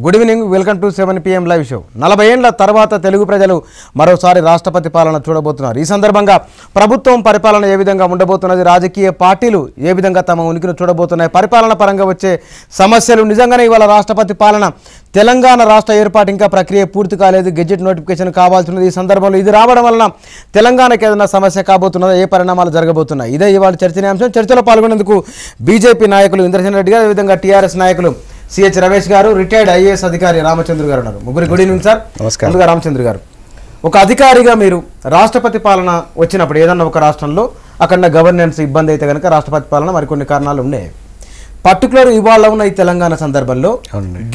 Good evening, welcome to 7 PM live show. 40 ఏళ్ల తర్వాత తెలుగు ప్రజలు మరోసారి రాష్ట్రపతి పాలన చూడబోతున్నారు. ఈ సందర్భంగా ప్రభుత్వం పరిపాలన ఏ విధంగా ఉండబోతున్నది, రాజకీయ పార్టీలు ఏ విధంగా తమ ఉనికిని చూడబోతున్నాయి, పరిపాలన పరంగా వచ్చే సమస్యలు, నిజంగానే ఇవాళ రాష్ట్రపతి పాలన తెలంగాణ రాష్ట్ర ఏర్పాటు ఇంకా ప్రక్రియ పూర్తి కాలేదు, గెజెట్ నోటిఫికేషన్ కావాల్సినది. ఈ సందర్భంలో ఇది రావడం వలన తెలంగాణకి ఏదైనా సమస్య కాబోతున్నదా, ఏ పరిణామాలు జరగబోతున్నాయి, ఇదే ఇవాళ చర్చనీయాంశం. చర్చలో పాల్గొనేందుకు బీజేపీ నాయకులు ఇంద్రసేన్ రెడ్డి గారు, అదేవిధంగా టీఆర్ఎస్ నాయకులు సిహెచ్ రమేష్ గారు, రిటైర్డ్ ఐఏఎస్ అధికారి రామచంద్ర గారు ఉన్నారు. ముగ్గురు గుడ్ ఈవినింగ్ సార్. నమస్కారం. ముందుగా రామచంద్ర గారు, ఒక అధికారిగా మీరు రాష్ట్రపతి పాలన వచ్చినప్పుడు ఏదన్నా ఒక రాష్ట్రంలో అక్కడ గవర్నెన్స్ ఇబ్బంది అయితే కనుక రాష్ట్రపతి పాలన మరికొన్ని కారణాలు ఉన్నాయి. పర్టికులర్ ఇవాళ ఉన్న ఈ తెలంగాణ సందర్భంలో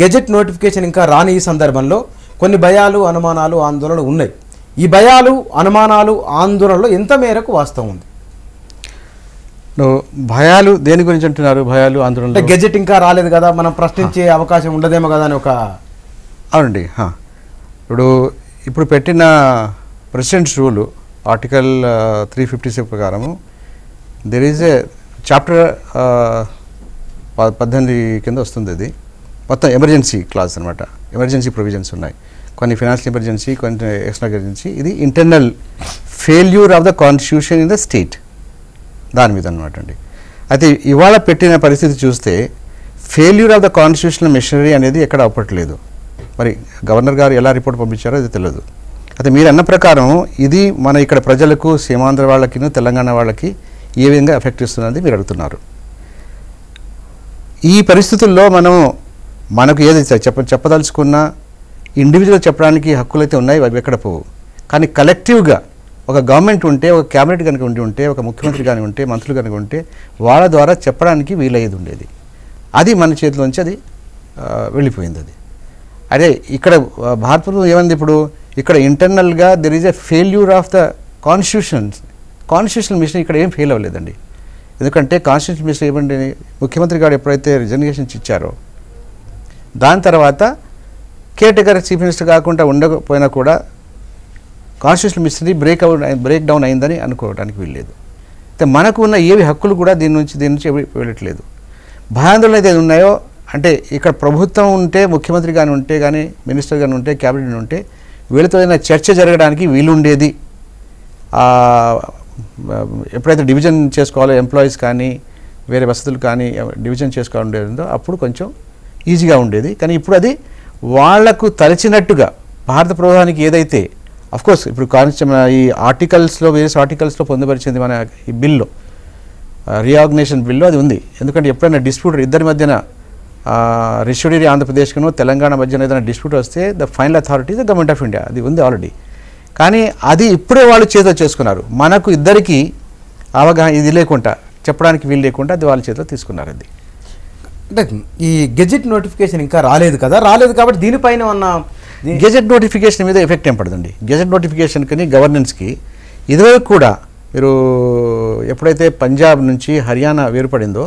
గెజెట్ నోటిఫికేషన్ ఇంకా రాని ఈ సందర్భంలో కొన్ని భయాలు, అనుమానాలు, ఆందోళనలు ఉన్నాయి. ఈ భయాలు, అనుమానాలు, ఆందోళనలో ఎంత మేరకు వాస్తవం ఉంది? భయాలు దేని గురించి అంటున్నారు? భయాలు, ఆందోళన గెజెట్ ఇంకా రాలేదు కదా, మనం ప్రశ్నించే అవకాశం ఉండదేమో కదా అని ఒక. అవునండి. ఇప్పుడు పెట్టిన ప్రెసిడెంట్స్ రూల్ ఆర్టికల్ 356 ప్రకారము దెర్ ఈజ్ ఏ చాప్టర్ 18 కింద వస్తుంది. అది మొత్తం ఎమర్జెన్సీ క్లాస్ అనమాట. ఎమర్జెన్సీ ప్రొవిజన్స్ ఉన్నాయి, కొన్ని ఫైనాన్షియల్ ఎమర్జెన్సీ, కొన్ని ఎక్స్ట్రా ఎమర్జెన్సీ. ఇది internal failure of the constitution in the state, దాని మీద అనమాట అండి. అయితే ఇవాళ పెట్టిన పరిస్థితి చూస్తే failure of the constitutional machinery అనేది ఎక్కడ అవ్వట్లేదు. మరి గవర్నర్ గారు ఎలా రిపోర్ట్ పంపించారో అది తెలియదు. అయితే మీరు అన్న ప్రకారం ఇది మన ఇక్కడ ప్రజలకు, సీమాంధ్ర వాళ్ళకి, తెలంగాణ వాళ్ళకి ఏ విధంగా ఎఫెక్ట్ ఇస్తున్నది మీరు అడుగుతున్నారు. ఈ పరిస్థితుల్లో మనకు ఏది చెప్పదలుచుకున్నా ఇండివిజువల్ చెప్పడానికి హక్కులు అయితే ఉన్నాయి, అవి ఎక్కడ పోవు. కానీ కలెక్టివ్గా ఒక గవర్నమెంట్ ఉంటే, ఒక క్యాబినెట్ కనుక ఉంటే, ఒక ముఖ్యమంత్రి కానీ ఉంటే, మంత్రులు కనుక ఉంటే వాళ్ళ ద్వారా చెప్పడానికి వీలయ్యేది ఉండేది. అది మన చేతిలోంచి అది వెళ్ళిపోయింది. అది అదే ఇక్కడ భారత ప్రభుత్వం ఏమైంది, ఇప్పుడు ఇక్కడ ఇంటర్నల్గా there is a failure of the constitutional mission ఇక్కడ ఏం ఫెయిల్ అవ్వలేదండి. ఎందుకంటే కాన్స్టిట్యూషనల్ మిషన్ ఏమంటే ముఖ్యమంత్రి గారు ఎప్పుడైతే రిజర్వేషన్స్ ఇచ్చారో దాని తర్వాత కేటగిరీ చీఫ్ మినిస్టర్ కాకుండా ఉండకపోయినా కూడా కాన్స్టిట్యూషనల్ మిషనరీ బ్రేక్ డౌన్ అయిందని అనుకోవడానికి వీల్లేదు. అయితే మనకు ఉన్న ఏవి హక్కులు కూడా దీని నుంచి వెళ్ళట్లేదు. భయాందోళన అయితే ఉన్నాయో అంటే ఇక్కడ ప్రభుత్వం ఉంటే, ముఖ్యమంత్రి కానీ ఉంటే, కానీ మినిస్టర్ కానీ ఉంటే, క్యాబినెట్ ఉంటే వీళ్ళతో ఏదైనా చర్చ జరగడానికి వీలుండేది. ఎప్పుడైతే డివిజన్ చేసుకోవాలో ఎంప్లాయీస్ కానీ వేరే వసతులు కానీ డివిజన్ చేసుకోవాలండేదో అప్పుడు కొంచెం ఈజీగా ఉండేది. కానీ ఇప్పుడు అది వాళ్లకు తలచినట్టుగా భారత ప్రభుత్వానికి ఏదైతే అఫ్కోర్స్ ఇప్పుడు ఈ ఆర్టికల్స్లో, వేరియస్ ఆర్టికల్స్లో పొందుపరిచింది మన ఈ బిల్లో, రీఆర్గనైజేషన్ బిల్లో అది ఉంది. ఎందుకంటే ఎప్పుడైనా డిస్ప్యూట్ ఇద్దరి మధ్యన రిషిడరీ ఆంధ్రప్రదేశ్కును తెలంగాణ మధ్యన ఏదైనా డిస్ప్యూట్ వస్తే the final authority the government of India, అది ఉంది ఆల్రెడీ. కానీ అది ఇప్పుడే వాళ్ళు చేతిలో చేసుకున్నారు. మనకు ఇద్దరికి అవగాహన ఇది లేకుండా, చెప్పడానికి వీలు లేకుండా అది వాళ్ళ చేతిలో తీసుకున్నారు. అది అంటే ఈ గెజెట్ నోటిఫికేషన్ ఇంకా రాలేదు కదా, రాలేదు కాబట్టి దీనిపైన ఉన్న గెజెట్ నోటిఫికేషన్ మీద ఎఫెక్ట్ ఏం పడదండి. గెజెట్ నోటిఫికేషన్కి, గవర్నెన్స్కి ఇదివరకు కూడా మీరు ఎప్పుడైతే పంజాబ్ నుంచి హర్యానా వేరుపడిందో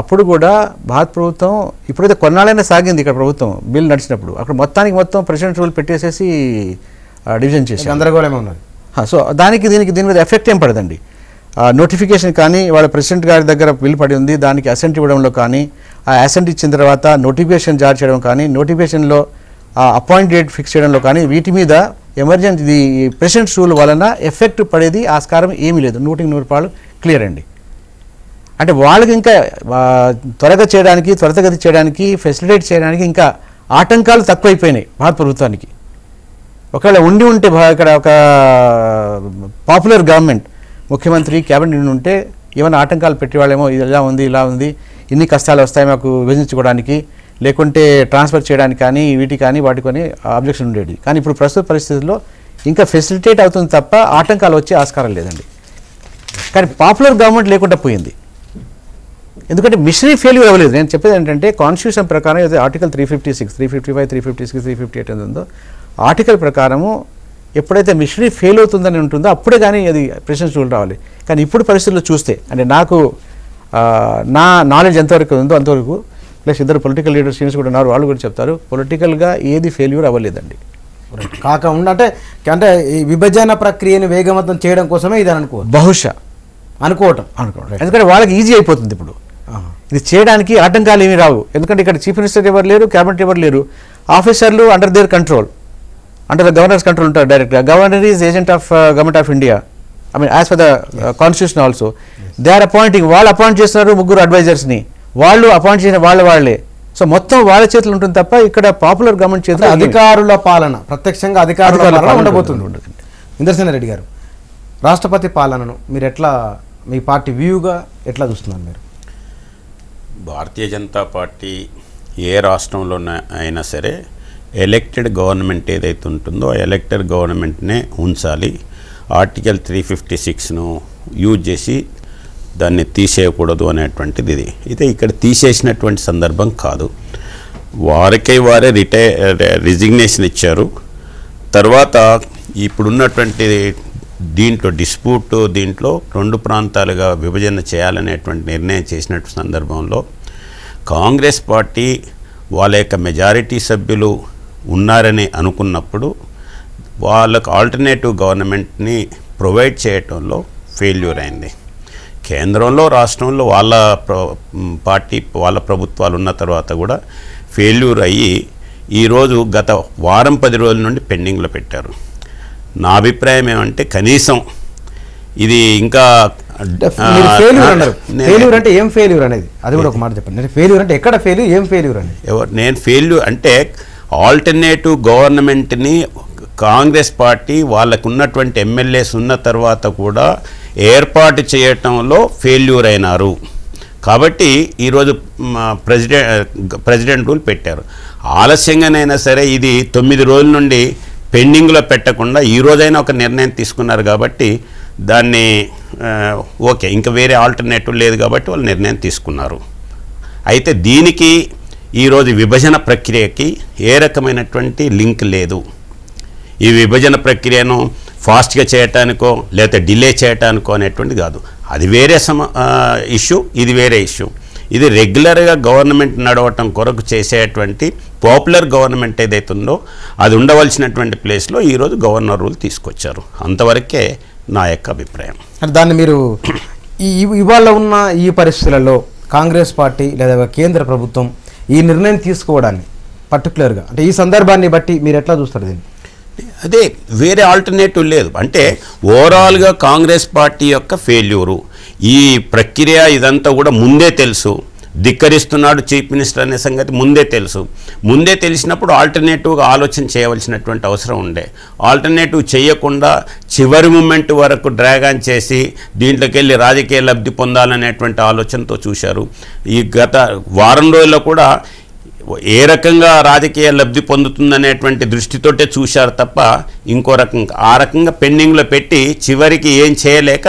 అప్పుడు కూడా భారత ప్రభుత్వం ఇప్పుడైతే కొన్నాళ్ళైనా సాగింది ఇక్కడ ప్రభుత్వం బిల్ నడిచినప్పుడు, అక్కడ మొత్తం ప్రెసిడెంట్ రూల్ పెట్టేసేసి డివిజన్ చేసి గందరగోళమే ఉన్నది. సో దీని మీద ఎఫెక్ట్ ఏం పడదండి. నోటిఫికేషన్ కానీ వాళ్ళ ప్రెసిడెంట్ గారి దగ్గర బిల్ పడి ఉంది, దానికి అసెంట్ ఇవ్వడంలో కానీ, ఆ అసెంట్ ఇచ్చిన తర్వాత నోటిఫికేషన్ జారీ చేయడం కానీ, నోటిఫికేషన్లో అపాయింట్ డేట్ ఫిక్స్ చేయడంలో కానీ వీటి మీద ఎమర్జెన్సీ ప్రెసిడెంట్ రూల్ వలన ఎఫెక్ట్ పడేది ఆస్కారం ఏమీ లేదు. 100% క్లియర్ అండి. అంటే వాళ్ళకి ఇంకా త్వరితగతి చేయడానికి, ఫెసిలిటేట్ చేయడానికి ఇంకా ఆటంకాలు తక్కువైపోయినాయి భారత ప్రభుత్వానికి. ఒకవేళ ఉంటే ఇక్కడ ఒక పాపులర్ గవర్నమెంట్, ముఖ్యమంత్రి, క్యాబినెట్ ఉంటే ఏమైనా ఆటంకాలు పెట్టేవాళ్ళేమో, ఇది ఇలా ఉంది, ఇన్ని కష్టాలు వస్తాయి మాకు విభజించుకోవడానికి, లేకుంటే ట్రాన్స్ఫర్ చేయడానికి కానీ, వీటి కానీ వాటి కానీ ఆబ్జెక్షన్ ఉండేది. కానీ ఇప్పుడు ప్రస్తుత పరిస్థితుల్లో ఇంకా ఫెసిలిటేట్ అవుతుంది తప్ప ఆటంకాలు వచ్చే ఆస్కారం లేదండి. కానీ పాపులర్ గవర్నమెంట్ లేకుండా పోయింది. ఎందుకంటే మిషనరీ ఫెయిల్యూర్ అవ్వలేదు. నేను చెప్పేది ఏంటంటే కాన్స్టిట్యూషన్ ప్రకారం ఏదైతే ఆర్టికల్ 356, 355, 356, 358 ఉందో ఆర్టికల్ ప్రకారము ఎప్పుడైతే మిషనరీ ఫెయిల్ అవుతుందని ఉంటుందో అప్పుడే కానీ అది ప్రెసిడెంట్ రూల్ రావాలి. కానీ ఇప్పుడు పరిస్థితుల్లో చూస్తే అంటే నాకు నా నాలెడ్జ్ ఎంతవరకు ఉందో అంతవరకు, ప్లస్ ఇద్దరు పొలిటికల్ లీడర్స్ సీనియర్స్ కూడా ఉన్నారు, వాళ్ళు కూడా చెప్తారు పొలిటికల్గా ఏది ఫెయిల్యూర్ అవ్వలేదండి. కాకుండా అంటే ఈ విభజన ప్రక్రియను వేగవంతం చేయడం కోసమే ఇది బహుశా అనుకోవటం. ఎందుకంటే వాళ్ళకి ఈజీ అయిపోతుంది ఇప్పుడు. ఇది చేయడానికి ఆటంకాలు ఏమీ రావు. ఎందుకంటే ఇక్కడ చీఫ్ మినిస్టర్ ఎవరు లేరు, క్యాబినెట్ ఎవరు లేరు. ఆఫీసర్లు under their control, under the governor's control ఉంటారు డైరెక్ట్గా. Governor is agent of government of India, I mean as for the constitution also. They are appointing, వాళ్ళు అపాయింట్ చేస్తున్నారు 3 అడ్వైజర్స్ని, వాళ్ళు అపాయింట్ చేసిన వాళ్ళే. సో మొత్తం వాళ్ళ చేతులు ఉంటుంది తప్ప ఇక్కడ పాపులర్ గవర్నమెంట్ చేతులు అధికారుల పాలన, ప్రత్యక్షంగా అధికారుల పాలన ఉండబోతుంది. ఇంద్రసేన రెడ్డి గారు, రాష్ట్రపతి పాలనను మీరు ఎట్లా, మీ పార్టీ వ్యూగా ఎట్లా చూస్తున్నారు మీరు? భారతీయ జనతా పార్టీ ఏ రాష్ట్రంలో అయినా సరే ఎలక్టెడ్ గవర్నమెంట్ ఏదైతే ఉంటుందో ఆ ఎలక్టెడ్ గవర్నమెంట్నే ఉంచాలి. ఆర్టికల్ 356ను యూజ్ చేసి దాన్ని తీసేయకూడదు అనేటువంటిది ఇది. అయితే ఇక్కడ తీసేసినటువంటి సందర్భం కాదు, వారే రిజిగ్నేషన్ ఇచ్చారు. తర్వాత ఇప్పుడున్నటువంటి దీంట్లో డిస్ప్యూట్, దీంట్లో 2 ప్రాంతాలుగా విభజన చేయాలనేటువంటి నిర్ణయం చేసినటువంటి సందర్భంలో కాంగ్రెస్ పార్టీ వాళ్ళ యొక్క మెజారిటీ సభ్యులు ఉన్నారని అనుకున్నప్పుడు వాళ్ళకు ఆల్టర్నేటివ్ గవర్నమెంట్ని ప్రొవైడ్ చేయటంలో ఫెయిల్యూర్ అయింది. కేంద్రంలో రాష్ట్రంలో వాళ్ళ పార్టీ వాళ్ళ ప్రభుత్వాలు ఉన్న తర్వాత కూడా ఫెయిల్యూర్ అయ్యి ఈరోజు గత వారం 10 రోజుల నుండి పెండింగ్లో పెట్టారు. నా అభిప్రాయం ఏమంటే కనీసం ఇది ఇంకా ఫెయిల్యూర్ అంటే ఏం ఫెయిల్యూర్ అనేది అది కూడా ఒక మాట చెప్పండి. ఫెయిల్యూర్ అంటే ఎక్కడ ఫెయిల్యూర్, ఏం ఫెయిల్యూర్ అనేది? నేను ఫెయిల్యూర్ అంటే ఆల్టర్నేటివ్ గవర్నమెంట్ని కాంగ్రెస్ పార్టీ వాళ్ళకు ఉన్నటువంటి ఎమ్మెల్యేస్ ఉన్న తర్వాత కూడా ఏర్పాటు చేయటంలో ఫెయిల్యూర్ అయినారు. కాబట్టి ఈరోజు ప్రెసిడెంట్ రూల్ పెట్టారు. ఆలస్యంగానైనా సరే ఇది 9 రోజుల నుండి పెండింగ్లో పెట్టకుండా ఈ రోజైనా ఒక నిర్ణయం తీసుకున్నారు కాబట్టి దాన్ని ఓకే, ఇంకా వేరే ఆల్టర్నేటివ్ లేదు కాబట్టి వాళ్ళు నిర్ణయం తీసుకున్నారు. అయితే దీనికి ఈరోజు విభజన ప్రక్రియకి ఏ రకమైనటువంటి లింక్ లేదు. ఈ విభజన ప్రక్రియను ఫాస్ట్గా చేయటానికో లేకపోతే డిలే చేయటానికో అనేటువంటి కాదు, అది వేరే ఇష్యూ, ఇది వేరే ఇష్యూ. ఇది రెగ్యులర్గా గవర్నమెంట్ నడవటం కొరకు చేసేటువంటి పాపులర్ గవర్నమెంట్ ఏదైతే ఉందో అది ఉండవలసినటువంటి ప్లేస్లో ఈరోజు గవర్నర్ రూల్ తీసుకొచ్చారు. అంతవరకే నా యొక్క అభిప్రాయం. దాన్ని మీరు ఇవాళ ఉన్న ఈ పరిస్థితులలో కాంగ్రెస్ పార్టీ లేదా కేంద్ర ప్రభుత్వం ఈ నిర్ణయం తీసుకోవడాన్ని పర్టికులర్గా అంటే ఈ సందర్భాన్ని బట్టి మీరు ఎట్లా చూస్తారు దీన్ని? అదే వేరే ఆల్టర్నేటివ్ లేదు. అంటే ఓవరాల్గా కాంగ్రెస్ పార్టీ యొక్క ఫెయిల్యూరు, ఈ ప్రక్రియ ఇదంతా కూడా ముందే తెలుసు, ధిక్కరిస్తున్నాడు చీఫ్ మినిస్టర్ అనే సంగతి ముందే తెలుసు. ముందే తెలిసినప్పుడు ఆల్టర్నేటివ్గా ఆలోచన చేయవలసినటువంటి అవసరం ఉండే. ఆల్టర్నేటివ్ చేయకుండా చివరి మూమెంట్ వరకు డ్రాగ్ ఆన్ చేసి దీంట్లోకి వెళ్ళి రాజకీయ లబ్ధి పొందాలనేటువంటి ఆలోచనతో చూశారు. ఈ గత వారం రోజుల్లో కూడా ఏ రకంగా రాజకీయ లబ్ధి పొందుతుందనేటువంటి దృష్టితోటే చూశారు తప్ప ఇంకో రకంగా ఆ రకంగా పెండింగ్లో పెట్టి చివరికి ఏం చేయలేక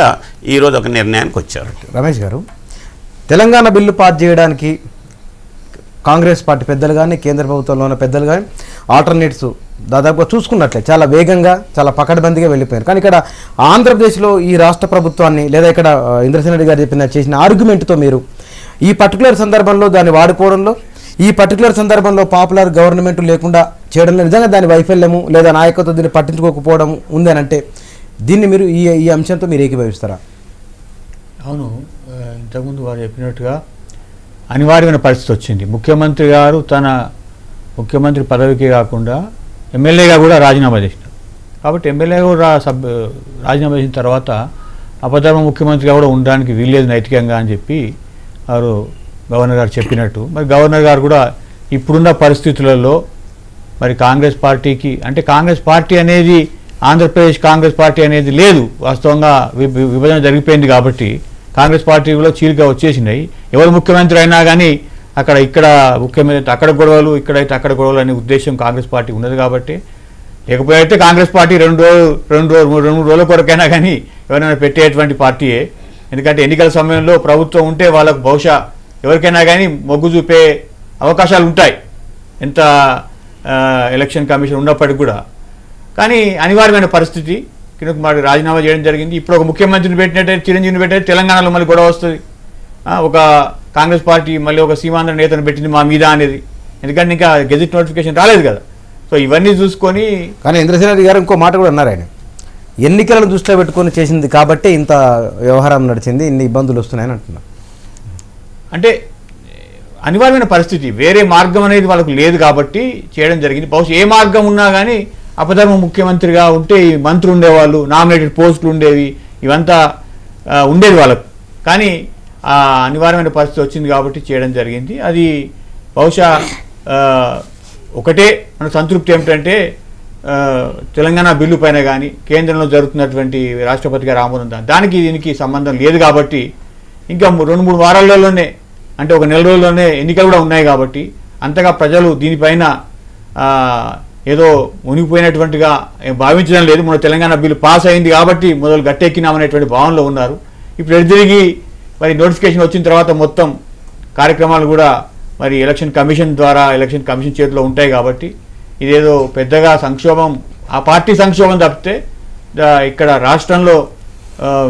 ఈరోజు ఒక నిర్ణయానికి వచ్చారు. రమేష్ గారు, తెలంగాణ బిల్లు పాస్ చేయడానికి కాంగ్రెస్ పార్టీ పెద్దలు కానీ కేంద్ర ప్రభుత్వంలో ఉన్న పెద్దలు కానీ ఆల్టర్నేటివ్స్ దాదాపుగా చూసుకున్నట్లే చాలా వేగంగా చాలా పకడ్బందీగా వెళ్ళిపోయారు. కానీ ఇక్కడ ఆంధ్రప్రదేశ్లో ఈ రాష్ట్ర ప్రభుత్వాన్ని లేదా ఇక్కడ ఇంద్రసేన రెడ్డి గారు చేసిన ఆర్గ్యుమెంట్తో మీరు ఈ పర్టికులర్ సందర్భంలో దాన్ని వాడుకోవడంలో, ఈ పర్టికులర్ సందర్భంలో పాపులర్ గవర్నమెంట్ లేకుండా చేయడంలో నిజంగా దాని వైఫల్యము లేదా నాయకత్వం దీన్ని పట్టించుకోకపోవడం ఉంది అని అంటే దీన్ని మీరు ఈ అంశంతో మీరు ఏకీభవిస్తారా? అవును, ఇంతకుముందు వారు చెప్పినట్టుగా అనివార్యమైన పరిస్థితి వచ్చింది. ముఖ్యమంత్రి గారు తన ముఖ్యమంత్రి పదవికి కాకుండా ఎమ్మెల్యేగా కూడా రాజీనామా చేసినారు. కాబట్టి ఎమ్మెల్యేగా కూడా రాజీనామా చేసిన తర్వాత అపధర్మ ముఖ్యమంత్రిగా కూడా ఉండడానికి వీల్లేదు నైతికంగా అని చెప్పి వారు గవర్నర్ గారు చెప్పినట్టు, మరి గవర్నర్ గారు కూడా ఇప్పుడున్న పరిస్థితులలో మరి కాంగ్రెస్ పార్టీకి అంటే కాంగ్రెస్ పార్టీ అనేది ఆంధ్రప్రదేశ్ కాంగ్రెస్ పార్టీ అనేది లేదు, వాస్తవంగా విభజన జరిగిపోయింది కాబట్టి కాంగ్రెస్ పార్టీలో చీలిక వచ్చేసినాయి. ఎవరు ముఖ్యమంత్రి అయినా కానీ ఇక్కడ ముఖ్యమంత్రి అక్కడ గొడవలు, ఇక్కడైతే అక్కడ గొడవలు అనే ఉద్దేశం కాంగ్రెస్ పార్టీ ఉన్నది కాబట్టి, లేకపోతే కాంగ్రెస్ పార్టీ రెండు మూడు రోజుల కొరకైనా కానీ ఎవరైనా పెట్టేటువంటి పార్టీయే. ఎందుకంటే ఎన్నికల సమయంలో ప్రభుత్వం ఉంటే వాళ్ళకు బహుశా ఎవరికైనా కానీ మొగ్గు చూపే అవకాశాలు ఉంటాయి, ఎంత ఎలక్షన్ కమిషన్ ఉన్నప్పటికీ కూడా. కానీ అనివార్యమైన పరిస్థితి, కిరణ్ కుమార్ రాజీనామా చేయడం జరిగింది. ఇప్పుడు ఒక ముఖ్యమంత్రిని పెట్టినట్టే, చిరంజీవిని పెట్టినట్టే తెలంగాణలో మళ్ళీ గొడవ వస్తుంది. ఒక కాంగ్రెస్ పార్టీ మళ్ళీ ఒక సీమాంధ్ర నేతను పెట్టింది మా మీద అనేది, ఎందుకంటే ఇంకా గెజిట్ నోటిఫికేషన్ రాలేదు కదా. సో ఇవన్నీ చూసుకొని, కానీ ఇంద్రసేన రెడ్డి గారు ఇంకో మాట కూడా అన్నారు, ఆయన ఎన్నికలను దృష్టిలో పెట్టుకొని చేసింది కాబట్టి ఇంత వ్యవహారం నడిచింది, ఇన్ని ఇబ్బందులు వస్తున్నాయని అంటున్నారు. అంటే అనివార్యమైన పరిస్థితి, వేరే మార్గం అనేది వాళ్ళకు లేదు కాబట్టి చేయడం జరిగింది. బహుశా ఏ మార్గం ఉన్నా కానీ అపధర్మ ముఖ్యమంత్రిగా ఉంటే ఈ మంత్రులు ఉండేవాళ్ళు, నామినేటెడ్ పోస్టులు ఉండేవి, ఇవంతా ఉండేది వాళ్ళకు. కానీ అనివార్యమైన పరిస్థితి వచ్చింది కాబట్టి చేయడం జరిగింది. అది బహుశా ఒకటే మన సంతృప్తి ఏమిటంటే తెలంగాణ బిల్లు పైన కానీ కేంద్రంలో జరుగుతున్నటువంటి రాష్ట్రపతి గారి ఆమోదం దానికి దీనికి సంబంధం లేదు కాబట్టి ఇంకా 2-3 వారాలలోనే, అంటే ఒక నెల రోజుల్లోనే ఎన్నికలు కూడా ఉన్నాయి కాబట్టి అంతగా ప్రజలు దీనిపైన ఏదో మునిగిపోయినటువంటిగా భావించడం లేదు. మన తెలంగాణ బిల్లు పాస్ అయింది కాబట్టి మొదలు గట్టెక్కినామనేటువంటి భావనలో ఉన్నారు. ఇప్పుడు ఎదురిగి మరి నోటిఫికేషన్ వచ్చిన తర్వాత మొత్తం కార్యక్రమాలు కూడా మరి ఎలక్షన్ కమిషన్ ద్వారా ఎలక్షన్ కమిషన్ చేతిలో ఉంటాయి కాబట్టి ఇదేదో పెద్దగా సంక్షోభం, ఆ పార్టీ సంక్షోభం తప్పితే ఇక్కడ రాష్ట్రంలో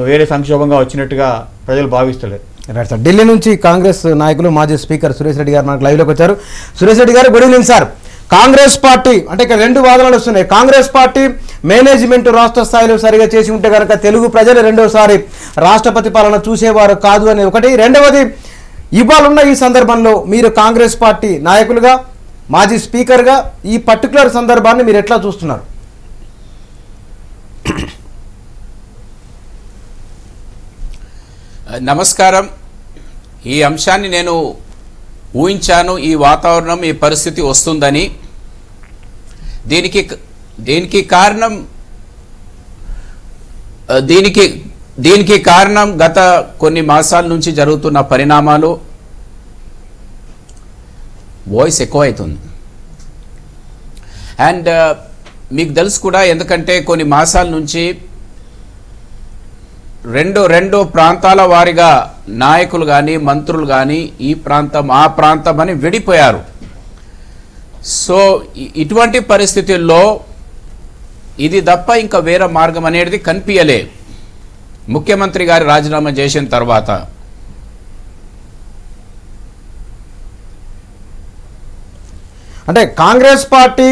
వేరే సంక్షోభంగా వచ్చినట్టుగా ప్రజలు భావిస్తలేరు. Right sir. ఢిల్లీ నుంచి కాంగ్రెస్ నాయకులు మాజీ స్పీకర్ సురేష్ రెడ్డి గారు మనకు లైవ్లోకి వచ్చారు. సురేష్ రెడ్డి గారు, good evening sir. Congress party అంటే ఇక్కడ 2 వాదనలు వస్తున్నాయి. కాంగ్రెస్ పార్టీ మేనేజ్మెంట్ రాష్ట్ర స్థాయిలో సరిగా చేసి ఉంటే కనుక తెలుగు ప్రజలు రెండోసారి రాష్ట్రపతి పాలన చూసేవారు కాదు అని ఒకటి. రెండవది, ఇవాళ ఈ సందర్భంలో మీరు కాంగ్రెస్ పార్టీ నాయకులుగా, మాజీ స్పీకర్గా ఈ పర్టికులర్ సందర్భాన్ని మీరు ఎట్లా చూస్తున్నారు? నమస్కారం. ఈ అంశాన్ని నేను ఊహించాను, ఈ వాతావరణం, ఈ పరిస్థితి వస్తుందని. దీనికి కారణం గత కొన్ని మాసాల నుంచి జరుగుతున్న పరిణామాలు. వాయిస్ ఎక్కువ అవుతుంది అండ్ మీకు తెలుసు కూడా, ఎందుకంటే కొన్ని మాసాల నుంచి రెండు ప్రాంతాల వారిగా నాయకులు కానీ మంత్రులు కానీ ఈ ప్రాంతం ఆ ప్రాంతం అని విడిపోయారు. సో ఇటువంటి పరిస్థితుల్లో ఇది తప్ప ఇంకా వేరే మార్గం అనేది కనిపించలే. ముఖ్యమంత్రి గారు రాజీనామా చేసిన తర్వాత అంటే కాంగ్రెస్ పార్టీ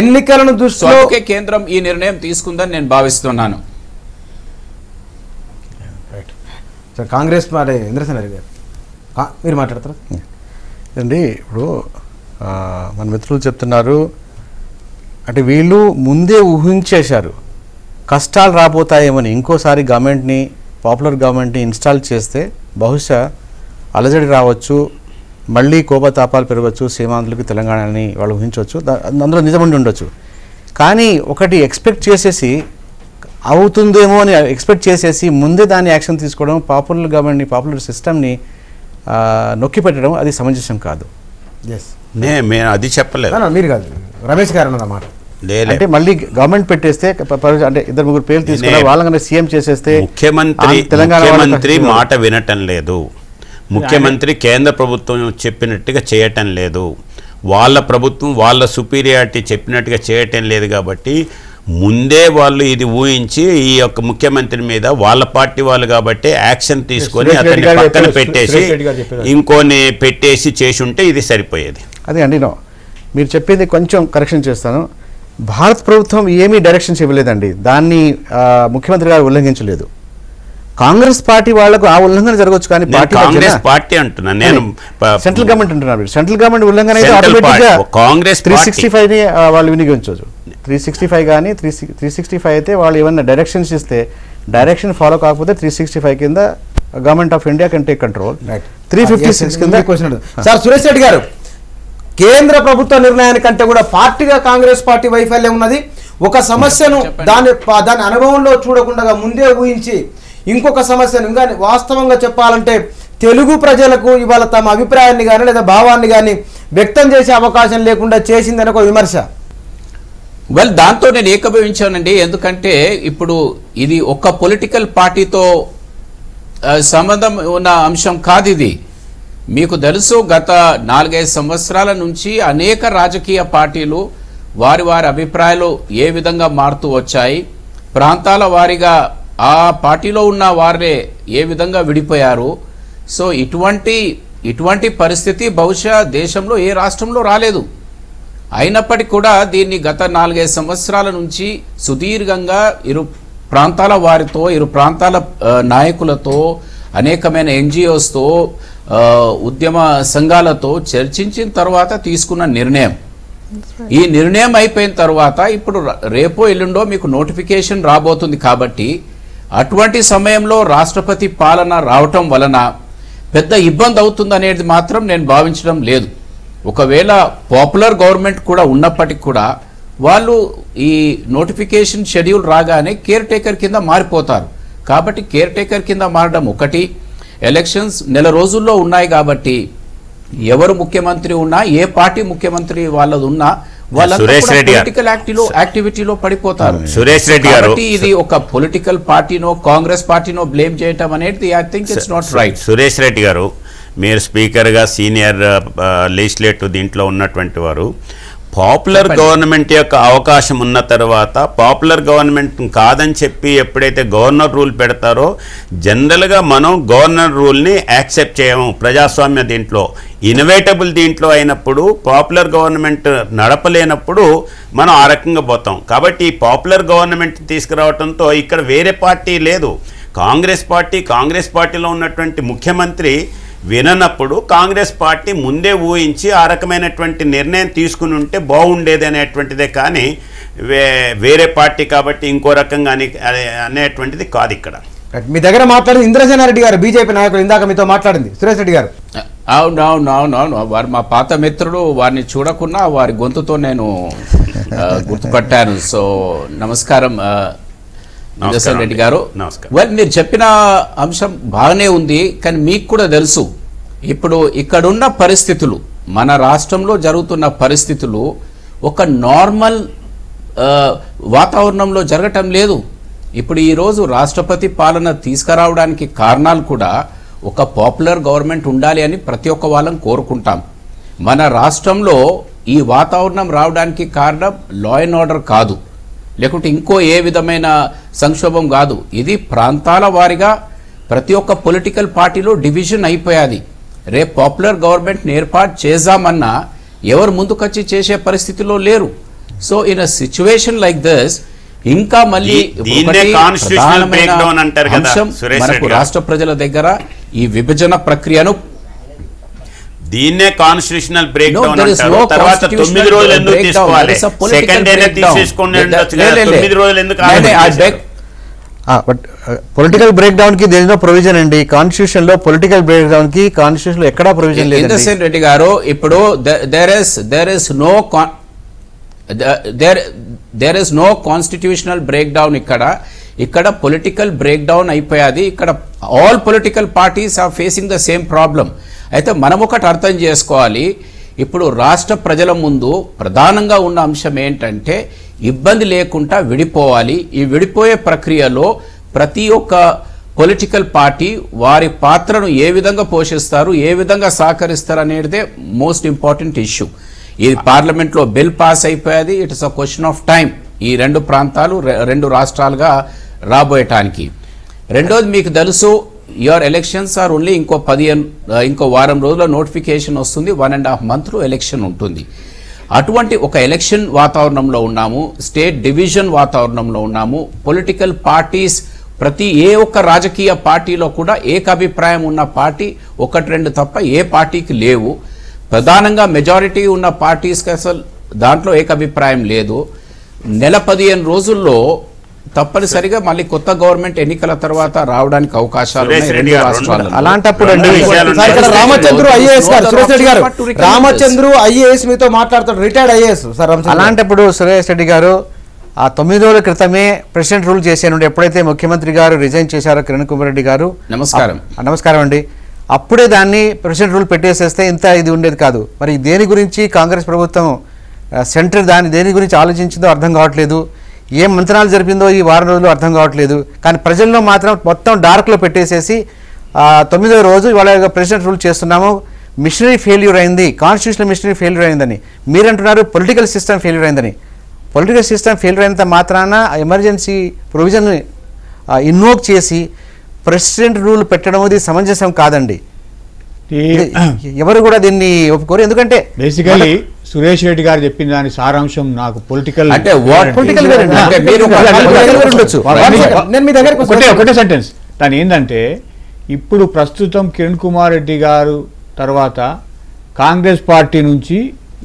ఎన్నికలను దృష్టిలో కేంద్రం ఈ నిర్ణయం తీసుకుందని నేను భావిస్తున్నాను. సార్, కాంగ్రెస్ పార్టీ ఇంద్రసేనారెడ్డి గారు మీరు మాట్లాడతారా అండి? ఇప్పుడు మన మిత్రులు చెప్తున్నారు, అంటే వీళ్ళు ముందే ఊహించేశారు కష్టాలు రాబోతాయేమని. ఇంకోసారి గవర్నమెంట్ని, పాపులర్ గవర్నమెంట్ని ఇన్స్టాల్ చేస్తే బహుశా అలజడి రావచ్చు, మళ్ళీ కోపతాపాలు పెరగవచ్చు, సీమాంధ్రులకి తెలంగాణని వాళ్ళు ఊహించవచ్చు, అందులో నిజమండి ఉండొచ్చు. కానీ ఒకటి ఎక్స్పెక్ట్ చేసేసి అవుతుందేమో అని ఎక్స్పెక్ట్ చేసేసి ముందే దాన్ని యాక్షన్ తీసుకోవడం, పాపులర్ గవర్నమెంట్ని, పాపులర్ సిస్టమ్ని నొక్కి పెట్టడం అది సమంజసం కాదు. అది చెప్పలేదు, మీరు కాదు, రమేష్ గారు అన్నమాట. అంటే మళ్ళీ గవర్నమెంట్ పెట్టేస్తే అంటే 2-3 పేర్లు తీసుకున్నా వాళ్ళని సీఎం చేసేస్తే ముఖ్యమంత్రి మాట వినటం లేదు, ముఖ్యమంత్రి కేంద్ర ప్రభుత్వం చెప్పినట్టుగా చేయటం లేదు, వాళ్ళ ప్రభుత్వం వాళ్ళ సుపీరియారిటీ చెప్పినట్టుగా చేయటం లేదు. కాబట్టి ముందే వాళ్ళు ఇది ఊహించి ఈ యొక్క ముఖ్యమంత్రి మీద వాళ్ళ పార్టీ వాళ్ళు కాబట్టి యాక్షన్ తీసుకొని అతన్ని పక్కన పెట్టేసి ఇంకోని పెట్టేసి చేసి ఉంటే ఇది సరిపోయేది. అదే అండి, మీరు చెప్పేది కొంచెం కరెక్షన్ చేస్తాను. భారత ప్రభుత్వం ఏమీ డైరెక్షన్స్ ఇవ్వలేదండి, దాన్ని ముఖ్యమంత్రి గారు ఉల్లంఘించలేదు. కాంగ్రెస్ పార్టీ వాళ్ళకు ఆ ఉల్లంఘన జరగవచ్చు, కానీ కాంగ్రెస్ పార్టీ అంటున్నాను నేను, సెంట్రల్ గవర్నమెంట్ అంటున్నారు. సెంట్రల్ గవర్నమెంట్ ఉల్లంఘన అయితే ఆటోమేటిక్గా కాంగ్రెస్ 365ని వాళ్ళు వినియోగించవచ్చు. 365 కానీ 365 అయితే వాళ్ళు ఏమన్నా డైరెక్షన్స్ ఇస్తే డైరెక్షన్ ఫాలో కాకపోతే 365 కింద government of India can take control. 356 కింద. సార్, సురేష్ రెడ్డి గారు, కేంద్ర ప్రభుత్వ నిర్ణయానికంటే కూడా పార్టీగా కాంగ్రెస్ పార్టీ వైఫల్యం ఉన్నది. ఒక సమస్యను దాని అనుభవంలో చూడకుండా ముందే ఊహించి ఇంకొక సమస్యను, ఇంకా వాస్తవంగా చెప్పాలంటే తెలుగు ప్రజలకు ఇవాళ తమ అభిప్రాయాన్ని కానీ లేదా భావాన్ని కానీ వ్యక్తం చేసే అవకాశం లేకుండా చేసిందని ఒక విమర్శ. వెల్, దాంతో నేను ఏకీభవించానండి. ఎందుకంటే ఇప్పుడు ఇది ఒక్క పొలిటికల్ పార్టీతో సంబంధం ఉన్న అంశం కాదు. ఇది మీకు తెలుసు, గత 4-5 సంవత్సరాల నుంచి అనేక రాజకీయ పార్టీలు వారి అభిప్రాయాలు ఏ విధంగా మారుతూ వచ్చాయి, ప్రాంతాల వారిగా ఆ పార్టీలో ఉన్న వారే ఏ విధంగా విడిపోయారు. సో ఇటువంటి పరిస్థితి బహుశా దేశంలో ఏ రాష్ట్రంలో రాలేదు. అయినప్పటికీ కూడా దీన్ని గత 4-5 సంవత్సరాల నుంచి సుదీర్ఘంగా ఇరు ప్రాంతాల వారితో, ఇరు ప్రాంతాల నాయకులతో, అనేకమైన NGOస్తో, ఉద్యమ సంఘాలతో చర్చించిన తర్వాత తీసుకున్న నిర్ణయం. ఈ నిర్ణయం అయిపోయిన తర్వాత ఇప్పుడు రేపో ఎల్లుండో మీకు నోటిఫికేషన్ రాబోతుంది. కాబట్టి అటువంటి సమయంలో రాష్ట్రపతి పాలన రావటం వలన పెద్ద ఇబ్బంది అవుతుంది అనేది మాత్రం నేను భావించడం లేదు. ఒకవేళ పాపులర్ గవర్నమెంట్ కూడా ఉన్నప్పటికీ కూడా వాళ్ళు ఈ నోటిఫికేషన్ షెడ్యూల్ రాగానే కేర్ టేకర్ కింద మారిపోతారు. కాబట్టి కేర్ టేకర్ కింద మారడం ఒకటి. ఎలక్షన్స్ నెల రోజుల్లో ఉన్నాయి కాబట్టి ఎవరు ముఖ్యమంత్రి ఉన్నా, ఏ పార్టీ ముఖ్యమంత్రి వాళ్ళది ఉన్నా పొలిటికల్ యాక్టివిటీలో పడిపోతారు. సురేష్ రెడ్డి గారు, ఇది ఒక పొలిటికల్ పార్టీనో కాంగ్రెస్ పార్టీనో బ్లేమ్ చేయటం అనేది I think it's not right. Suresh Reddy గారు, మీరు స్పీకర్గా సీనియర్ లెజిస్లేటివ్ దీంట్లో ఉన్నటువంటి వారు, పాపులర్ గవర్నమెంట్ యొక్క అవకాశం ఉన్న తర్వాత పాపులర్ గవర్నమెంట్ కాదని చెప్పి ఎప్పుడైతే గవర్నర్ రూల్ పెడతారో జనరల్గా మనం గవర్నర్ రూల్ని యాక్సెప్ట్ చేయము. ప్రజాస్వామ్య దీంట్లో ఇన్నోవేటబుల్ దీంట్లో అయినప్పుడు పాపులర్ గవర్నమెంట్ నడపలేనప్పుడు మనం ఆ రకంగా పోతాం. కాబట్టి ఈ పాపులర్ గవర్నమెంట్ తీసుకురావడంతో ఇక్కడ వేరే పార్టీ లేదు. కాంగ్రెస్ పార్టీలో ఉన్నటువంటి ముఖ్యమంత్రి విననప్పుడు కాంగ్రెస్ పార్టీ ముందే ఊహించి ఆ రకమైనటువంటి నిర్ణయం తీసుకుని ఉంటే బాగుండేది అనేటువంటిదే, కానీ వేరే పార్టీ కాబట్టి ఇంకో రకంగా అనేటువంటిది కాదు. ఇక్కడ మీ దగ్గర మాట్లాడింది ఇంద్రసేనారెడ్డి గారు, బీజేపీ నాయకులు, ఇందాక మీతో మాట్లాడింది సురేష్ రెడ్డి గారు. అవును, వారు మా పాత మిత్రుడు. వారిని చూడకున్నా వారి గొంతుతో నేను గుర్తుపట్టాను. సో నమస్కారం ఇంద్రసేన్ రెడ్డి గారు. వెల్, మీరు చెప్పిన అంశం బాగానే ఉంది, కానీ మీకు కూడా తెలుసు ఇప్పుడు ఇక్కడున్న పరిస్థితులు, మన రాష్ట్రంలో జరుగుతున్న పరిస్థితులు ఒక నార్మల్ వాతావరణంలో జరగటం లేదు. ఇప్పుడు ఈరోజు రాష్ట్రపతి పాలన తీసుకురావడానికి కారణాలు కూడా ఒక పాపులర్ గవర్నమెంట్ ఉండాలి అని ప్రతి ఒక్క వాళ్ళం కోరుకుంటాం. మన రాష్ట్రంలో ఈ వాతావరణం రావడానికి కారణం లా అండ్ ఆర్డర్ కాదు, లేకుంటే ఇంకో ఏ విధమైన సంక్షోభం కాదు. ఇది ప్రాంతాల వారిగా ప్రతి ఒక్క పొలిటికల్ పార్టీలో డివిజన్ అయిపోయాది. రేపు పాపులర్ గవర్నమెంట్ని ఏర్పాటు చేద్దామన్నా ఎవరు ముందుకొచ్చి చేసే పరిస్థితిలో లేరు. So in a situation like this ఇంకా మళ్ళీ మనకు రాష్ట్ర ప్రజల దగ్గర ఈ విభజన ప్రక్రియను దీన్నే కాన్స్టిట్యూషనల్ బ్రేక్ డౌన్ అంటారు. తర్వాత 9 రోజులు ఎందుకు తీసుకోవాలి? సెకండ్ డేనే తీసేసుకోండి, 9 రోజులు ఎందుకు? బట్ పొలిటికల్ బ్రేక్ డౌన్ కి దేనిలో ప్రొవిజన్ అండి? కాన్స్టిట్యూషన్ లో పొలిటికల్ బ్రేక్ డౌన్ కి కాన్స్టిట్యూషన్ లో ఎక్కడా ప్రొవిజన్ లేదు. ఇంద్రసేన్ రెడ్డి గారు, ఇప్పుడు there is no constitutional breakdown. ఇక్కడ పొలిటికల్ బ్రేక్ డౌన్ అయిపోయాది. ఇక్కడ all political parties are facing the same problem. అయితే మనం ఒకటి అర్థం చేసుకోవాలి, ఇప్పుడు రాష్ట్ర ప్రజల ముందు ప్రధానంగా ఉన్న అంశం ఏంటంటే ఇబ్బంది లేకుండా విడిపోవాలి. ఈ విడిపోయే ప్రక్రియలో ప్రతి ఒక్క పొలిటికల్ పార్టీ వారి పాత్రను ఏ విధంగా పోషిస్తారు, ఏ విధంగా సహకరిస్తారు అనేదే మోస్ట్ ఇంపార్టెంట్ ఇష్యూ. ఈ పార్లమెంట్లో బిల్ పాస్ అయిపోయేది. It's a question of time ఈ రెండు ప్రాంతాలు రెండు రాష్ట్రాలుగా రాబోయటానికి. రెండోది, మీకు తెలుసు యువర్ ఎలక్షన్స్ ఆర్ ఓన్లీ ఇంకో వారం రోజుల నోటిఫికేషన్ వస్తుంది. 1.5 months ఎలక్షన్ ఉంటుంది. అటువంటి ఒక ఎలక్షన్ వాతావరణంలో ఉన్నాము, స్టేట్ డివిజన్ వాతావరణంలో ఉన్నాము. పొలిటికల్ పార్టీస్ ఏ ఒక్క రాజకీయ పార్టీలో కూడా ఏకాభిప్రాయం ఉన్న పార్టీ 1-2 తప్ప ఏ పార్టీకి లేవు. ప్రధానంగా మెజారిటీ ఉన్న పార్టీస్కి అసలు దాంట్లో ఏకాభిప్రాయం లేదు. నెల 15 రోజుల్లో తప్పనిసరిగా మళ్ళీ కొత్త గవర్నమెంట్ ఎన్నికల తర్వాత రావడానికి అవకాశాలు అలాంటప్పుడు రామచంద్రు ఐఏఎస్ మీతో మాట్లాడుతాడు, రిటైర్డ్ ఐఏఎస్ సార్. అలాంటప్పుడు సురేష్ రెడ్డి గారు ఆ 9 రోజుల క్రితమే ప్రెసిడెంట్ రూల్ చేశాను. ఎప్పుడైతే ముఖ్యమంత్రి గారు రిజైన్ చేశారో కిరణ్ కుమార్ రెడ్డి గారు, నమస్కారం అండి, అప్పుడే దాన్ని ప్రెసిడెంట్ రూల్ పెట్టేసేస్తే ఇంత ఇది ఉండేది కాదు. మరి దేని గురించి కాంగ్రెస్ ప్రభుత్వం సెంటర్ దేని గురించి ఆలోచించిందో అర్థం కావట్లేదు. ఏం మంత్రాలు జరిపిందో ఈ వారం రోజులు అర్థం కావట్లేదు. కానీ ప్రజల్లో మాత్రం మొత్తం డార్క్లో పెట్టేసేసి 9వ రోజు ఇవాళ ప్రెసిడెంట్ రూల్ చేస్తున్నాము, మిషనరీ ఫెయిల్యూర్ అయింది, కాన్స్టిట్యూషనల్ మిషనరీ ఫెయిల్యూర్ అయిందని. మీరంటున్నారు పొలిటికల్ సిస్టమ్ ఫెయిల్యూర్ అయిందని. పొలిటికల్ సిస్టమ్ ఫెయిల్యూర్ అయినంత మాత్రాన ఎమర్జెన్సీ ప్రొవిజన్ ఇన్వోక్ చేసి ప్రెసిడెంట్ రూల్ పెట్టడం అది సమంజసం కాదండి. ఎవరు కూడా దీన్ని ఒప్పుకోరు. ఎందుకంటే బేసికలీ సురేష్ రెడ్డి గారు చెప్పిన దాని సారాంశం నాకు పొలిటికల్ ఒకటే సెంటెన్స్ దాని ఏంటంటే ఇప్పుడు ప్రస్తుతం కిరణ్ కుమార్ రెడ్డి గారు తర్వాత కాంగ్రెస్ పార్టీ నుంచి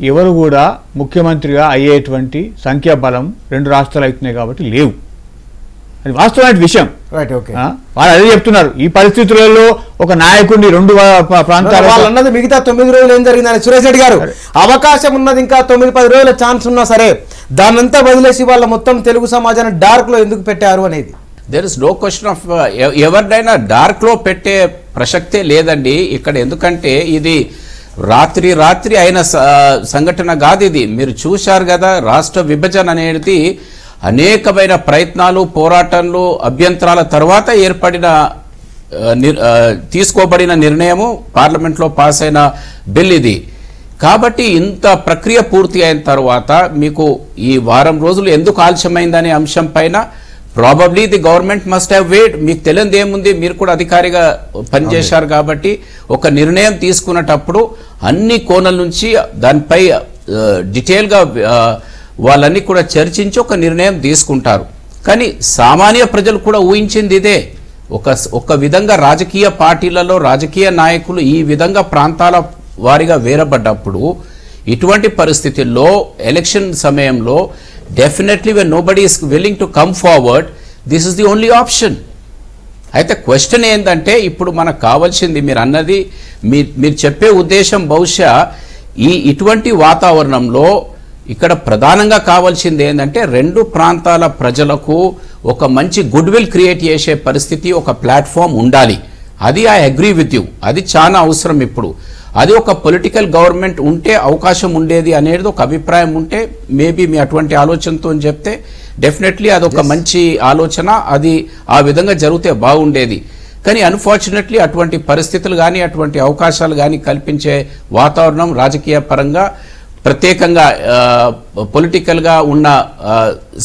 ఎవరు కూడా ముఖ్యమంత్రిగా అయ్యేటువంటి సంఖ్యాబలం 2 రాష్ట్రాలు అవుతున్నాయి కాబట్టి లేవు. అది వాస్తవమైన విషయం. Right, okay. వాళ్ళు అదే చెప్తున్నారు. ఈ పరిస్థితులలో ఒక నాయకుడిని 2 ప్రాంతాలు వాళ్ళు అన్నది మిగతా 9 రోజులు ఏం జరిగిందని. సురేష్ రెడ్డి గారు, అవకాశం ఉన్నది ఇంకా 9-10 రోజుల ఛాన్స్ ఉన్నా సరే దాన్నంతా వదిలేసి వాళ్ళ మొత్తం తెలుగు సమాజాన్ని డార్క్ లో ఎందుకు పెట్టారు అనేది. There is no question of ఎవరినైనా డార్క్ లో పెట్టే ప్రసక్తే లేదండి ఇక్కడ. ఎందుకంటే ఇది రాత్రి అయిన సంఘటన కాదు. ఇది మీరు చూశారు కదా, రాష్ట్ర విభజన అనేది అనేకమైన ప్రయత్నాలు, పోరాటాలు, అభ్యంతరాల తర్వాత ఏర్పడిన తీసుకోబడిన నిర్ణయము, పార్లమెంట్లో పాస్ అయిన బిల్ ఇది. కాబట్టి ఇంత ప్రక్రియ పూర్తి అయిన తర్వాత మీకు ఈ వారం రోజులు ఎందుకు ఆలస్యమైందనే అంశం పైన probably the government must have wait. మీకు తెలియదు ఏముంది, మీరు కూడా అధికారిగా పనిచేశారు కాబట్టి ఒక నిర్ణయం తీసుకున్నటప్పుడు అన్ని కోణాల నుంచి దానిపై డీటెయిల్గా వాళ్ళన్నీ కూడా చర్చించి ఒక నిర్ణయం తీసుకుంటారు. కానీ సామాన్య ప్రజలు కూడా ఊహించింది ఇదే. ఒక విధంగా రాజకీయ పార్టీలలో రాజకీయ నాయకులు ఈ విధంగా ప్రాంతాల వారిగా వేరబడ్డప్పుడు ఇటువంటి పరిస్థితుల్లో ఎలక్షన్ సమయంలో definitely when nobody is willing to come forward, this is the only option. అయితే క్వశ్చన్ ఏంటంటే ఇప్పుడు మనకు కావాల్సింది మీరు అన్నది, మీరు చెప్పే ఉద్దేశం బహుశా ఇటువంటి వాతావరణంలో ఇక్కడ ప్రధానంగా కావాల్సింది ఏంటంటే 2 ప్రాంతాల ప్రజలకు ఒక మంచి గుడ్ విల్ క్రియేట్ చేసే పరిస్థితి, ఒక ప్లాట్ఫామ్ ఉండాలి. అది ఐ అగ్రీ విత్ యూ, అది చాలా అవసరం. ఇప్పుడు అది ఒక పొలిటికల్ గవర్నమెంట్ ఉంటే అవకాశం ఉండేది అనేది ఒక అభిప్రాయం ఉంటే మేబీ మీ అటువంటి ఆలోచనతో చెప్తే డెఫినెట్లీ అదొక మంచి ఆలోచన, అది ఆ విధంగా జరిగితే బాగుండేది. కానీ అన్ఫార్చునేట్లీ అటువంటి పరిస్థితులు కానీ అటువంటి అవకాశాలు కానీ కల్పించే వాతావరణం రాజకీయ పరంగా ప్రత్యేకంగా పొలిటికల్గా ఉన్న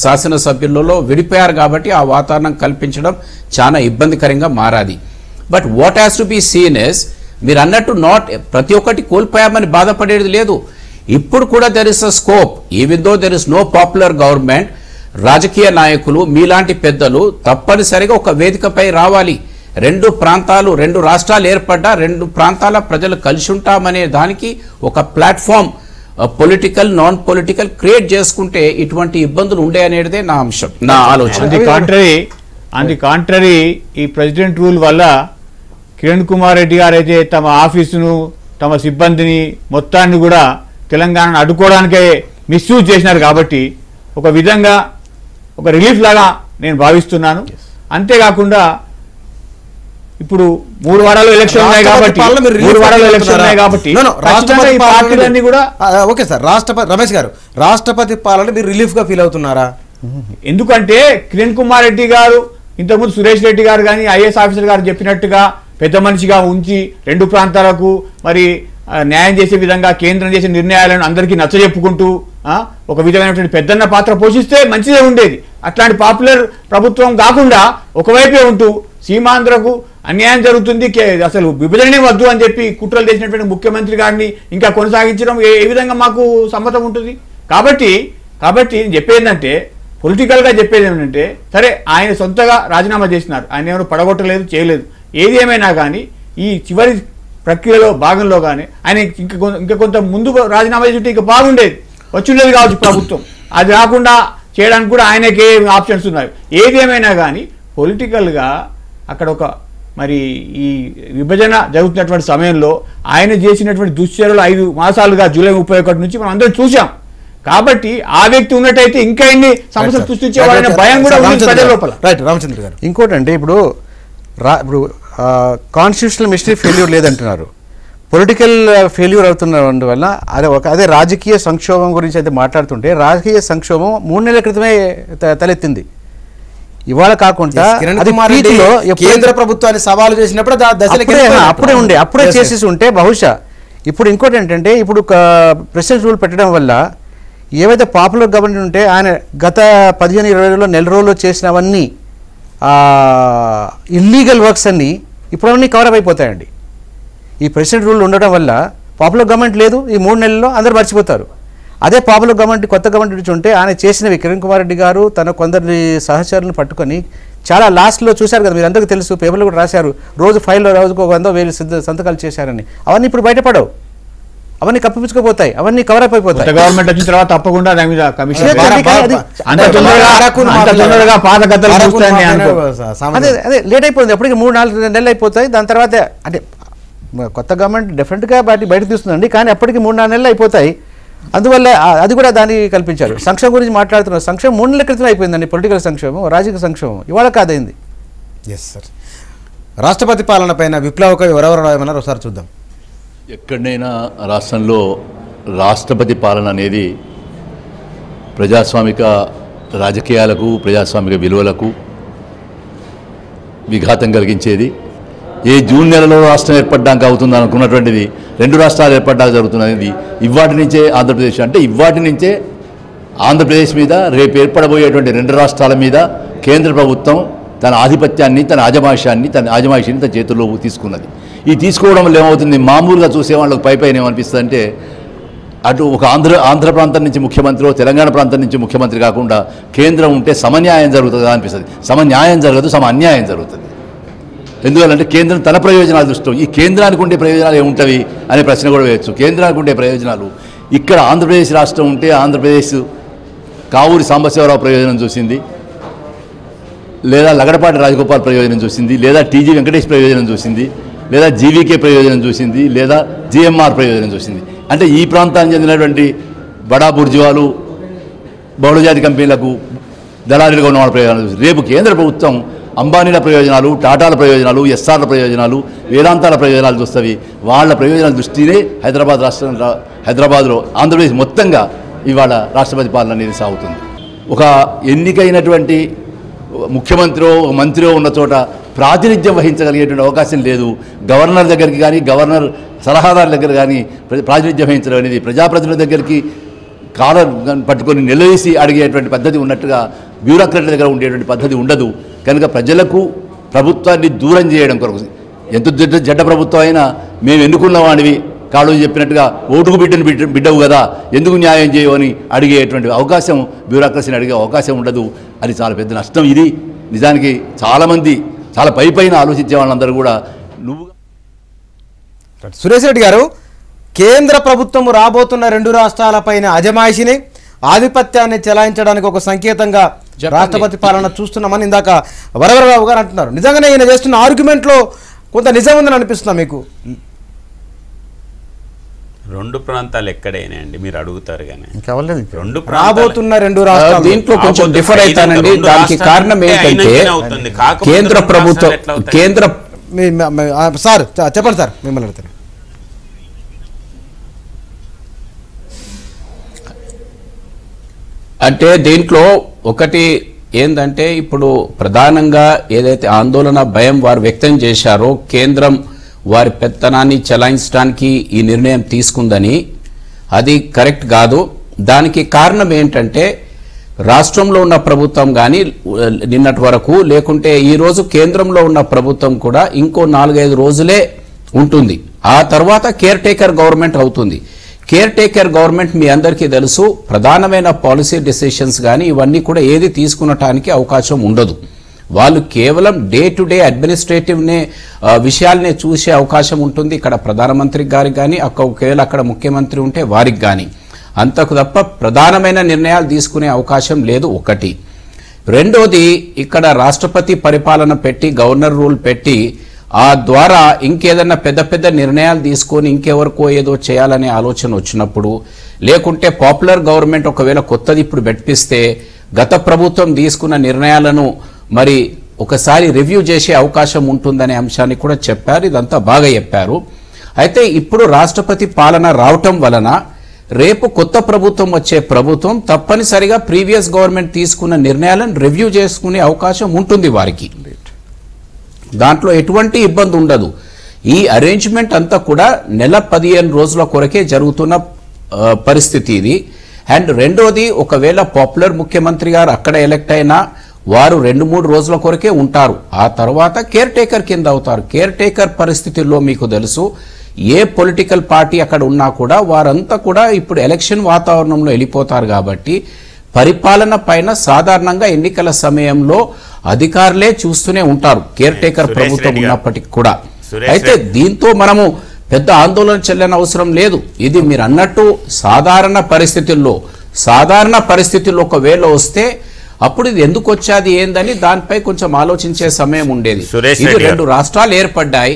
శాసనసభ్యులలో విడిపోయారు కాబట్టి ఆ వాతావరణం కల్పించడం చాలా ఇబ్బందికరంగా మారాది. But what has to be seen is, మీరు అన్నట్టు ప్రతి ఒక్కటి కోల్పోయామని బాధపడేది లేదు. ఇప్పుడు కూడా there is a scope, even though there is no popular government. రాజకీయ నాయకులు మీలాంటి పెద్దలు తప్పనిసరిగా ఒక వేదికపై రావాలి. 2 ప్రాంతాలు 2 రాష్ట్రాలు ఏర్పడ్డా 2 ప్రాంతాల ప్రజలు కలిసి ఉంటామనే దానికి ఒక platform political non political create చేసుకుంటే ఇటువంటి ఇబ్బందులు ఉండే అనేదే నా అంశం, నా ఆలోచన. ఆన్ ది కాంట్రరీ ఈ ప్రెసిడెంట్ రూల్ వల్ల కిరణ్ కుమార్ రెడ్డి గారు అయితే తమ ఆఫీసును తమ సిబ్బందిని మొత్తాన్ని కూడా తెలంగాణను అడ్డుకోవడానికే మిస్యూజ్ చేసినారు. కాబట్టి ఒక విధంగా ఒక రిలీఫ్ లాగా నేను భావిస్తున్నాను. అంతేకాకుండా ఇప్పుడు 3 వారాలు ఎలక్షన్ ఉన్నాయి కాబట్టి పార్టీలన్నీ కూడా ఓకే సార్. రమేష్ గారు, రాష్ట్రపతి పాలన మీరు రిలీఫ్ గా ఫీల్ అవుతున్నారా? ఎందుకంటే కిరణ్ కుమార్ రెడ్డి గారు ఇంతకుముందు సురేష్ రెడ్డి గారు కానీ ఐఏఎస్ ఆఫీసర్ గారు చెప్పినట్టుగా పెద్ద మనిషిగా ఉంచి 2 ప్రాంతాలకు మరి న్యాయం చేసే విధంగా కేంద్రం చేసే నిర్ణయాలను అందరికీ నచ్చజెప్పుకుంటూ ఒక విధమైనటువంటి పెద్దన్న పాత్ర పోషిస్తే మంచిదే ఉండేది. అట్లాంటి పాపులర్ ప్రభుత్వం కాకుండా ఒకవైపే ఉంటూ సీమాంధ్రకు అన్యాయం జరుగుతుంది, అసలు విభజనే వద్దు అని చెప్పి కుట్రలు చేసినటువంటి ముఖ్యమంత్రి గారిని ఇంకా కొనసాగించడం ఏ విధంగా మాకు సమ్మతం ఉంటుంది? కాబట్టి చెప్పేందంటే పొలిటికల్గా చెప్పేది ఏమంటే, సరే ఆయన సొంతగా రాజీనామా చేసినారు, ఆయన ఎవరు పడగొట్టలేదు, చేయలేదు. ఏది ఏమైనా కానీ ఈ చివరి ప్రక్రియలో భాగంలో కానీ ఆయన ఇంకా కొంత ముందు రాజీనామా చేసి ఇంకా బాగుండేది, వచ్చి ఉండేది కావచ్చు ప్రభుత్వం. అది రాకుండా చేయడానికి కూడా ఆయనకే ఆప్షన్స్ ఉన్నాయి. ఏది ఏమైనా కానీ పొలిటికల్గా అక్కడ ఒక మరి ఈ విభజన జరుగుతున్నటువంటి సమయంలో ఆయన చేసినటువంటి దుశ్చర్యలు 5 మాసాలుగా జూలై 31 నుంచి మనం అందరం చూసాం. కాబట్టి ఆ వ్యక్తి ఉన్నట్టయితే ఇంకా ఎన్ని సమస్యలు సృష్టించేవాళ్ళనే భయం కూడా ఉంది ప్రజల లోపల. రామచంద్ర గారు, ఇంకోటి అంటే ఇప్పుడు కాన్స్టిట్యూషనల్ మిస్టరీ ఫెయిల్యూర్ లేదంటున్నారు, పొలిటికల్ ఫెయిల్యూర్ అవుతున్నందువల్ల అదే రాజకీయ సంక్షోభం గురించి అయితే మాట్లాడుతుంటే రాజకీయ సంక్షోభం 3 నెలల క్రితమే తలెత్తింది. ఇవాళ కాకుండా కేంద్ర ప్రభుత్వాన్ని సవాలు చేసినప్పుడు అప్పుడే చేసేసి ఉంటే బహుశా. ఇప్పుడు ఇంకోటి ఏంటంటే ఇప్పుడు ప్రెసిడెంట్ రూల్ పెట్టడం వల్ల ఏవైతే పాపులర్ గవర్నమెంట్ ఉంటే ఆయన గత 15-20 నెల రోజుల్లో చేసినవన్నీ ఇల్లీగల్ వర్క్స్ అన్నీ ఇప్పుడు అవన్నీ కవరప్ అయిపోతాయండి. ఈ ప్రెసిడెంట్ రూల్ ఉండడం వల్ల పాపులర్ గవర్నమెంట్ లేదు, ఈ 3 నెలల్లో అందరూ మర్చిపోతారు. అదే పాపులర్ గవర్నమెంట్ కొత్త గవర్నమెంట్ నుంచి ఉంటే ఆయన చేసినవి కిరణ్ కుమార్ రెడ్డి గారు తన కొందరి సహచరులను పట్టుకొని చాలా లాస్ట్లో చూశారు కదా, మీరు అందరికీ తెలుసు, పేపర్లు కూడా రాశారు, రోజు ఫైల్లో రోజుకు 100,000 సంతకాలు చేశారని. అవన్నీ ఇప్పుడు బయటపడవు, అవన్నీ కప్పిపుచ్చుకుపోతాయి, అవన్నీ కవరప్ అయిపోతాయి. గవర్నమెంట్ వచ్చిన తర్వాత తప్పకుండా దాని మీద కమిషన్ అదే లేట్ అయిపోయింది. అప్పటికి 3-4 నెలలు అయిపోతాయి. దాని తర్వాత అంటే కొత్త గవర్నమెంట్ డెఫినెట్గా బయట తీస్తుందండి, కానీ అప్పటికి 3-4 నెలలు అయిపోతాయి. అందువల్ల అది కూడా దాన్ని కల్పించారు. సంక్షేమం గురించి మాట్లాడుతున్నారు. సంక్షేమం 3 నెలల క్రితం అయిపోయిందండి. పొలిటికల్ సంక్షేమం, రాజకీయ సంక్షేమం ఇవాళ కాదైంది. Yes sir. రాష్ట్రపతి పాలన పైన విప్లవకవి ఎవరెవరు ఏమన్నారు ఒకసారి చూద్దాం. ఎక్కడైనా రాష్ట్రంలో రాష్ట్రపతి పాలన అనేది ప్రజాస్వామిక రాజకీయాలకు ప్రజాస్వామిక విలువలకు విఘాతం కలిగించేది. ఏ జూన్ నెలలో రాష్ట్రం ఏర్పడ్డాక అవుతుంది అనుకున్నటువంటిది 2 రాష్ట్రాలు ఏర్పడ్డాక జరుగుతున్నది. ఇవాటి నుంచే ఆంధ్రప్రదేశ్ అంటే ఇవాటి నుంచే ఆంధ్రప్రదేశ్ మీద రేపు ఏర్పడబోయేటువంటి 2 రాష్ట్రాల మీద కేంద్ర ప్రభుత్వం తన ఆధిపత్యాన్ని తన ఆజమాయిషిని తన చేతుల్లో తీసుకున్నది. ఈ తీసుకోవడం వల్ల ఏమవుతుంది, మామూలుగా చూసే వాళ్ళకి పైపైన ఏమనిపిస్తుంది అంటే అటు ఒక ఆంధ్ర ప్రాంతం నుంచి ముఖ్యమంత్రి, తెలంగాణ ప్రాంతం నుంచి ముఖ్యమంత్రి కాకుండా కేంద్రం ఉంటే సమన్యాయం జరుగుతుందా అనిపిస్తుంది. సమన్యాయం జరగదు, అన్యాయం జరుగుతుంది. ఎందువల్లంటే కేంద్రం తన ప్రయోజనాలు దృష్టిలో, ఈ కేంద్రానికి ఉండే ప్రయోజనాలు ఏముంటవి అనే ప్రశ్న కూడా వేయచ్చు. కేంద్రానికి ఉండే ప్రయోజనాలు ఇక్కడ ఆంధ్రప్రదేశ్ రాష్ట్రం ఉంటే ఆంధ్రప్రదేశ్ కావూరి సాంబశివరావు ప్రయోజనం చూసింది, లేదా లగడపాటి రాజగోపాల్ ప్రయోజనం చూసింది, లేదా టీజీ వెంకటేష్ ప్రయోజనం చూసింది, లేదా జీవీకే ప్రయోజనం చూసింది, లేదా జిఎంఆర్ ప్రయోజనం చూసింది. అంటే ఈ ప్రాంతానికి చెందినటువంటి బడా బుర్జువాలు బహుళజాతి కంపెనీలకు దళారీలుగా ఉన్న వాళ్ళ ప్రయోజనాలు చూసింది. రేపు కేంద్ర ప్రభుత్వం అంబానీల ప్రయోజనాలు, టాటాల ప్రయోజనాలు, ఎస్ఆర్ల ప్రయోజనాలు, వేదాంతాల ప్రయోజనాలు చూస్తుంది. వాళ్ళ ప్రయోజనాల దృష్టినే హైదరాబాద్లో ఆంధ్రప్రదేశ్ మొత్తంగా ఇవాళ రాష్ట్రపతి పాలన అనేది సాగుతుంది. ఒక ఎన్నికైనటువంటి ముఖ్యమంత్రో మంత్రియో ఉన్న చోట ప్రాతినిధ్యం వహించగలిగేటువంటి అవకాశం లేదు. గవర్నర్ దగ్గరికి కానీ గవర్నర్ సలహాదారుల దగ్గర కానీ ప్రాతినిధ్యం వహించడం అనేది ప్రజాప్రతినిధుల దగ్గరికి కాలర్ పట్టుకొని నిలదీసి అడిగేటువంటి పద్ధతి ఉన్నట్టుగా బ్యూరోక్రాట్ల దగ్గర ఉండేటువంటి పద్ధతి ఉండదు. కనుక ప్రజలకు ప్రభుత్వాన్ని దూరం చేయడం కొరకు ఎంత జడ్డ ప్రభుత్వం అయినా మేము ఎన్నుకున్న వాడివి కాళ్ళు చెప్పినట్టుగా ఓటుకు బిడ్డవు కదా ఎందుకు న్యాయం చేయవని అడిగేటువంటి అవకాశం, బ్యూరోక్రసీని అడిగే అవకాశం ఉండదు. అది చాలా పెద్ద నష్టం. ఇది నిజానికి చాలామంది చాలా పైపైన ఆలోచించే వాళ్ళందరూ కూడా సురేష్ రెడ్డి గారు, కేంద్ర ప్రభుత్వం రాబోతున్న 2 రాష్ట్రాలపైన అజమాయిషిని ఆధిపత్యాన్ని చెలాయించడానికి ఒక సంకేతంగా రాష్ట్రపతి పాలన చూస్తున్నామని ఇందాక వరవరరావు గారు అంటున్నారు. నిజంగానే ఈయన చేస్తున్న ఆర్గ్యుమెంట్లో కొంత నిజం ఉందని అనిపిస్తుందా మీకు? 2 ప్రాంతాలు ఎక్కడైనా అండి మీరు అడుగుతారు కానీ రాబోతున్న 2 రాష్ట్రాలు దీంట్లో కొంచెం డిఫర్ అవుతానండి. దానికి కారణం ఏంటంటే కేంద్ర ప్రభుత్వం సార్ చెప్పండి సార్, మిమ్మల్ని అడుగుతారు. అంటే దీంట్లో ఒకటి ఏంటంటే ఇప్పుడు ప్రధానంగా ఏదైతే ఆందోళన భయం వారు వ్యక్తం చేశారో కేంద్రం వారి పెత్తనాన్ని చెలాయించడానికి ఈ నిర్ణయం తీసుకుందని, అది కరెక్ట్ కాదు. దానికి కారణం ఏంటంటే రాష్ట్రంలో ఉన్న ప్రభుత్వం కానీ నిన్నటి వరకు లేకుంటే ఈరోజు కేంద్రంలో ఉన్న ప్రభుత్వం కూడా ఇంకో 4-5 రోజులే ఉంటుంది. ఆ తర్వాత కేర్ టేకర్ గవర్నమెంట్ అవుతుంది. కేర్ టేకర్ గవర్నమెంట్ మీ అందరికీ తెలుసు, ప్రధానమైన పాలసీ డెసిషన్స్ కానీ ఇవన్నీ కూడా ఏది తీసుకునటానికి అవకాశం ఉండదు. వాళ్ళు కేవలం డే టు డే అడ్మినిస్ట్రేటివ్ విషయాలనే చూసే అవకాశం ఉంటుంది. ఇక్కడ ప్రధానమంత్రి గారికి కానీ ఒకవేళ అక్కడ ముఖ్యమంత్రి ఉంటే వారికి కానీ, అంతకు తప్ప ప్రధానమైన నిర్ణయాలు తీసుకునే అవకాశం లేదు. ఒకటి. రెండోది, ఇక్కడ రాష్ట్రపతి పరిపాలన పెట్టి గవర్నర్ రూల్ పెట్టి ఆ ద్వారా ఇంకేదన్నా పెద్ద పెద్ద నిర్ణయాలు తీసుకొని ఇంకెవరికో ఏదో చేయాలనే ఆలోచన వచ్చినప్పుడు, లేకుంటే పాపులర్ గవర్నమెంట్ ఒకవేళ కొత్తది ఇప్పుడు పెట్టిస్తే గత ప్రభుత్వం తీసుకున్న నిర్ణయాలను మరి ఒకసారి రివ్యూ చేసే అవకాశం ఉంటుందనే అంశాన్ని కూడా చెప్పారు. ఇదంతా బాగా చెప్పారు. అయితే ఇప్పుడు రాష్ట్రపతి పాలన రావటం వలన రేపు కొత్త ప్రభుత్వం వచ్చే ప్రభుత్వం తప్పనిసరిగా ప్రీవియస్ గవర్నమెంట్ తీసుకున్న నిర్ణయాలను రివ్యూ చేసుకునే అవకాశం ఉంటుంది వారికి. దాంట్లో ఎటువంటి ఇబ్బంది ఉండదు. ఈ అరేంజ్మెంట్ అంతా కూడా 15 రోజుల కొరకే జరుగుతున్న పరిస్థితి ఇది. అండ్ రెండోది, ఒకవేళ పాపులర్ ముఖ్యమంత్రి గారు అక్కడ ఎలక్ట్ అయినా వారు 2-3 రోజుల కొరకే ఉంటారు. ఆ తర్వాత కేర్ టేకర్ కింద అవుతారు. కేర్ టేకర్ పరిస్థితుల్లో మీకు తెలుసు ఏ పొలిటికల్ పార్టీ అక్కడ ఉన్నా కూడా వారంతా కూడా ఇప్పుడు ఎలక్షన్ వాతావరణంలో వెళ్ళిపోతారు కాబట్టి పరిపాలన పైన సాధారణంగా ఎన్నికల సమయంలో అధికారులే చూస్తూనే ఉంటారు, కేర్ టేకర్ ప్రభుత్వం ఉన్నప్పటికీ కూడా. అయితే దీంతో మనము పెద్ద ఆందోళన చెల్లని అవసరం లేదు. ఇది మీరు అన్నట్టు సాధారణ పరిస్థితుల్లో ఒకవేళ వస్తే అప్పుడు ఇది ఎందుకు వచ్చేది ఏందని దానిపై కొంచెం ఆలోచించే సమయం ఉండేది. ఇది 2 రాష్ట్రాలు ఏర్పడ్డాయి,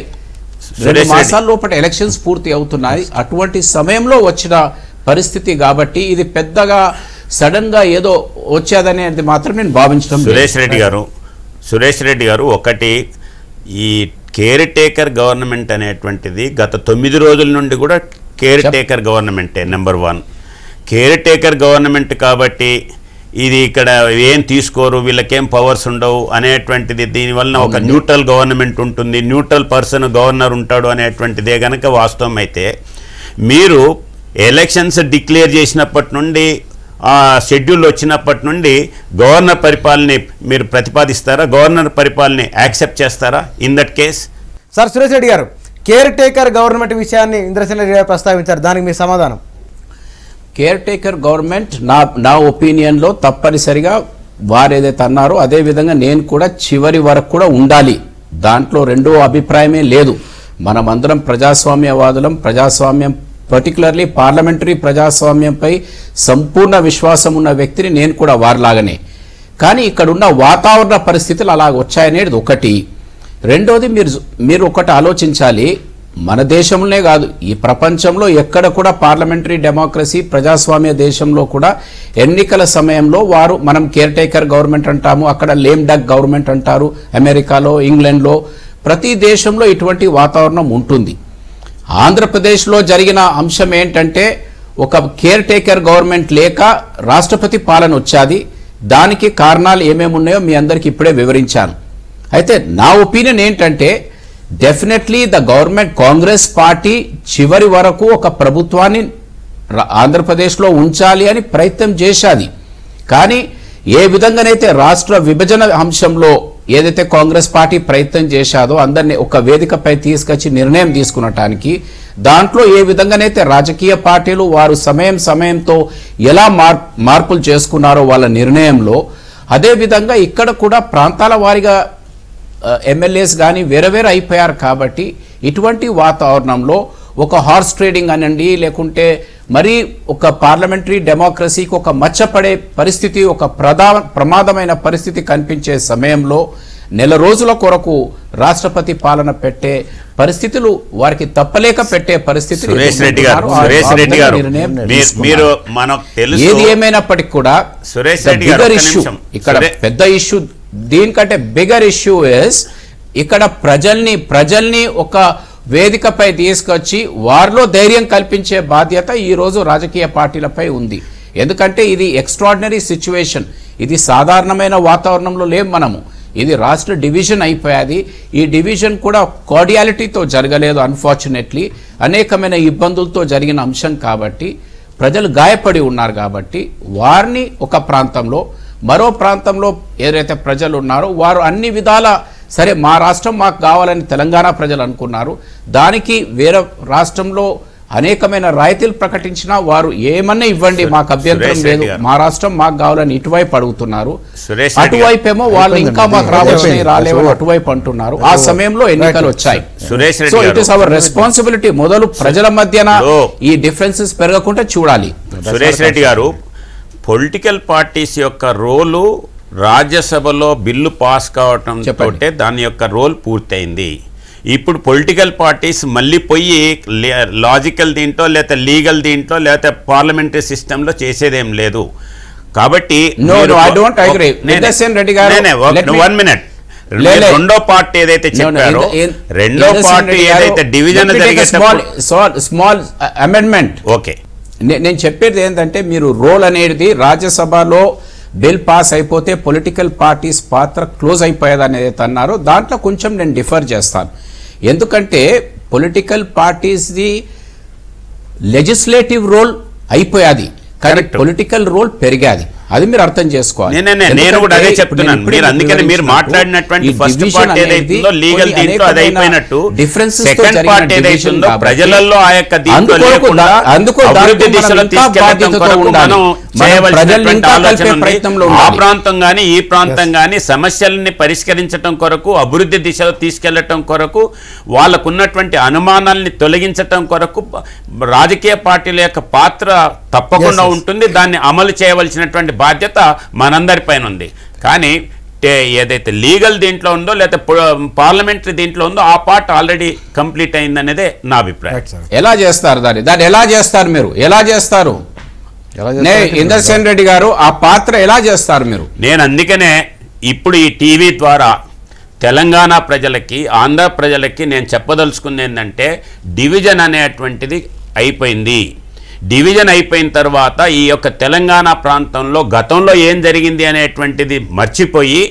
2 మాసాల లోపల ఎలక్షన్స్ పూర్తి అవుతున్నాయి. అటువంటి సమయంలో వచ్చిన పరిస్థితి కాబట్టి ఇది పెద్దగా సడన్ గా ఏదో వచ్చేదనేది మాత్రం నేను భావించడం. సురేష్ రెడ్డి గారు ఒకటి, ఈ కేర్ టేకర్ గవర్నమెంట్ అనేటువంటిది గత 9 రోజుల నుండి కూడా కేర్ టేకర్ గవర్నమెంటే. నెంబర్ 1 కేర్ టేకర్ గవర్నమెంట్ కాబట్టి ఇది ఇక్కడ ఏం తీసుకోరు, వీళ్ళకేం పవర్స్ ఉండవు అనేటువంటిది, దీనివల్ల ఒక న్యూట్రల్ గవర్నమెంట్ ఉంటుంది, న్యూట్రల్ పర్సన్ గవర్నర్ ఉంటాడు అనేటువంటిదే కనుక వాస్తవం అయితే, మీరు ఎలక్షన్స్ డిక్లేర్ చేసినప్పటి నుండి షెడ్యూల్ వచ్చినప్పటి నుండి గవర్నర్ పరిపాలన మీరు ప్రతిపాదిస్తారా? గవర్నర్ పరిపాలన యాక్సెప్ట్ చేస్తారా in that case? Sir Suresh Reddy గారు, కేర్ టేకర్ గవర్నమెంట్ విషయాన్ని ఇంద్రసేన రెడ్డి గారు ప్రస్తావించారు, దానికి మీ సమాధానం? కేర్ టేకర్ గవర్నమెంట్ నా ఒపీనియన్లో తప్పనిసరిగా వారు ఏదైతే అన్నారో అదే విధంగా నేను కూడా చివరి వరకు కూడా ఉండాలి. దాంట్లో రెండో అభిప్రాయమే లేదు. మనమందరం ప్రజాస్వామ్యవాదులం, ప్రజాస్వామ్యం పర్టికులర్లీ పార్లమెంటరీ ప్రజాస్వామ్యంపై సంపూర్ణ విశ్వాసం ఉన్న వ్యక్తిని నేను కూడా వారిలాగానే. కానీ ఇక్కడున్న వాతావరణ పరిస్థితులు అలాగ వచ్చాయనేది ఒకటి. రెండోది మీరు ఒకటి ఆలోచించాలి, మన దేశంలోనే కాదు ఈ ప్రపంచంలో ఎక్కడ కూడా పార్లమెంటరీ డెమోక్రసీ ప్రజాస్వామ్య దేశంలో కూడా ఎన్నికల సమయంలో మనం కేర్ టేకర్ గవర్నమెంట్ అంటాము, అక్కడ లేమ్ డక్ గవర్నమెంట్ అంటారు, అమెరికాలో ఇంగ్లాండ్లో ప్రతి దేశంలో ఇటువంటి వాతావరణం ఉంటుంది. ఆంధ్రప్రదేశ్లో జరిగిన అంశం ఏంటంటే ఒక కేర్ టేకర్ గవర్నమెంట్ లేక రాష్ట్రపతి పాలన వచ్చాది. దానికి కారణాలు ఏమేమి ఉన్నాయో మీ అందరికి ఇప్పుడే వివరించాను. అయితే నా ఒపీనియన్ ఏంటంటే definitely the government Congress party చివరి వరకు ఒక ప్రభుత్వాన్ని ఆంధ్రప్రదేశ్లో ఉంచాలి అని ప్రయత్నం చేశాది. కానీ ఏ విధంగానైతే రాష్ట్ర విభజన అంశంలో ఏదైతే కాంగ్రెస్ పార్టీ ప్రయత్నం చేశాదో అందరినీ ఒక వేదికపై తీసుకొచ్చి నిర్ణయం తీసుకునటానికి, దాంట్లో ఏ విధంగానైతే రాజకీయ పార్టీలు వారు సమయంతో ఎలా మార్పులు చేసుకున్నారో వాళ్ళ నిర్ణయంలో, అదేవిధంగా ఇక్కడ కూడా ప్రాంతాల వారీగా ఎమ్మెల్యేస్ కానీ వేరే అయిపోయారు. కాబట్టి ఇటువంటి వాతావరణంలో ఒక హార్స్ ట్రేడింగ్ అనండి, లేకుంటే మరి ఒక పార్లమెంటరీ డెమోక్రసీకి ఒక మచ్చపడే పరిస్థితి, ఒక ప్రమాదమైన పరిస్థితి కనిపించే సమయంలో నెల రోజుల కొరకు రాష్ట్రపతి పాలన పెట్టే పరిస్థితులు వారికి తప్పలేక పెట్టే పరిస్థితి. ఏది ఏమైనప్పటికీ కూడా బిగ్గర్ ఇష్యూ ఇక్కడ పెద్ద ఇష్యూ, దీనికంటే బిగ్గర్ ఇష్యూ ఇస్ ఇక్కడ ప్రజల్ని ఒక వేదికపై తీసుకొచ్చి వారిలో ధైర్యం కల్పించే బాధ్యత ఈ రోజు రాజకీయ పార్టీలపై ఉంది. ఎందుకంటే ఇది ఎక్స్ట్రాడినరీ సిచ్యువేషన్, ఇది సాధారణమైన వాతావరణంలో లేం మనము. ఇది రాష్ట్ర డివిజన్ అయిపోయాది. ఈ డివిజన్ కూడా కార్డియాలిటీతో జరగలేదు, అన్ఫార్చునేట్లీ అనేకమైన ఇబ్బందులతో జరిగిన అంశం. కాబట్టి ప్రజలు గాయపడి ఉన్నారు. కాబట్టి వారిని ఒక ప్రాంతంలో మరో ప్రాంతంలో ఏదైతే ప్రజలు ఉన్నారో వారు అన్ని విధాల సరే మా రాష్ట్రం మాకు కావాలని తెలంగాణ ప్రజలు అనుకున్నారు. దానికి వేరే రాష్ట్రంలో అనేకమైన రాయితీలు ప్రకటించినా వారు ఏమన్నా ఇవ్వండి మాకు అభ్యంతరం లేదు, మా రాష్ట్రం మాకు కావాలని ఇటువైపు అడుగుతున్నారు. అటువైపు ఏమో వాళ్ళు ఇంకా మాకు రావాల్సినవి రాలేవని అటువైపు అంటున్నారు. ఆ సమయంలో ఎన్నికలు వచ్చాయి. So it is our responsibility మొదలు ప్రజల మధ్యన ఈ డిఫరెన్సెస్ పెరగకుండా చూడాలి. సురేష్ రెడ్డి గారు, పొలిటికల్ పార్టీస్ యొక్క రోలు రాజ్యసభలో బిల్లు పాస్ కావటం తోటే దాని యొక్క రోల్ పూర్తయింది. ఇప్పుడు పొలిటికల్ పార్టీస్ మళ్ళీ పోయి లాజికల్ దీంట్లో లేకపోతే లీగల్ దీంట్లో లేకపోతే పార్లమెంటరీ సిస్టంలో చేసేదేం లేదు. కాబట్టి రెండో పార్టీ ఏదైతే చెప్పారో, రెండో పార్టీ ఏదైతే డివిజన్ స్మాల్ అమెండ్మెంట్. ఓకే, నేను చెప్పేది ఏంటంటే మీరు రోల్ అనేది రాజ్యసభలో బిల్ పాస్ అయిపోతే పొలిటికల్ పార్టీస్ పాత్ర క్లోజ్ అయిపోయేది అనేది అన్నారు. దాంట్లో కొంచెం నేను డిఫర్ చేస్తాను. ఎందుకంటే పొలిటికల్ పార్టీస్ది లెజిస్లేటివ్ రోల్ అయిపోయాది, కానీ పొలిటికల్ రోల్ పెరిగాది. అది మీరు అర్థం చేసుకోవాలి. నేను కూడా అదే చెప్తున్నాను. మీరు అందుకని మీరు మాట్లాడినటువంటి ఫస్ట్ పార్ట్ ఏదైతుందో లీగల్ దీంట్లో అది అయిపోయినట్టు, సెకండ్ పార్ట్ ఏదైతుందో ప్రజలలో ఆ యొక్క దీంట్లో లేకుండా అభివృద్ధి దిశలో తీసుకెళ్లడం కొరకు మనం చేయవలసినటువంటి ఆలోచన ఉంది. ఆ ప్రాంతం గానీ ఈ ప్రాంతం గానీ సమస్యలని పరిష్కరించడం కొరకు, అభివృద్ధి దిశలో తీసుకెళ్లటం కొరకు, వాళ్ళకున్నటువంటి అనుమానాల్ని తొలగించటం కొరకు రాజకీయ పార్టీల యొక్క పాత్ర తప్పకుండా ఉంటుంది. దాన్ని అమలు చేయవలసినటువంటి బాధ్యత మనందరిపైన ఉంది. కానీ ఏదైతే లీగల్ దీంట్లో ఉందో లేదా పార్లమెంటరీ దీంట్లో ఉందో ఆ పార్ట్ ఆల్రెడీ కంప్లీట్ అయిందనేదే నా అభిప్రాయం. ఎలా చేస్తారు దాన్ని ఎలా చేస్తారు మీరు? ఎలా చేస్తారు ఇంద్రసేన్ రెడ్డి గారు? ఆ పాత్ర ఎలా చేస్తారు మీరు? నేను అందుకనే ఇప్పుడు ఈ టీవీ ద్వారా తెలంగాణ ప్రజలకి, ఆంధ్ర ప్రజలకి నేను చెప్పదలుచుకుంది ఏంటంటే, డివిజన్ అనేటువంటిది అయిపోయింది. డివిజన్ అయిపోయిన తర్వాత ఈ యొక్క తెలంగాణ ప్రాంతంలో గతంలో ఏం జరిగింది అనేటువంటిది మర్చిపోయి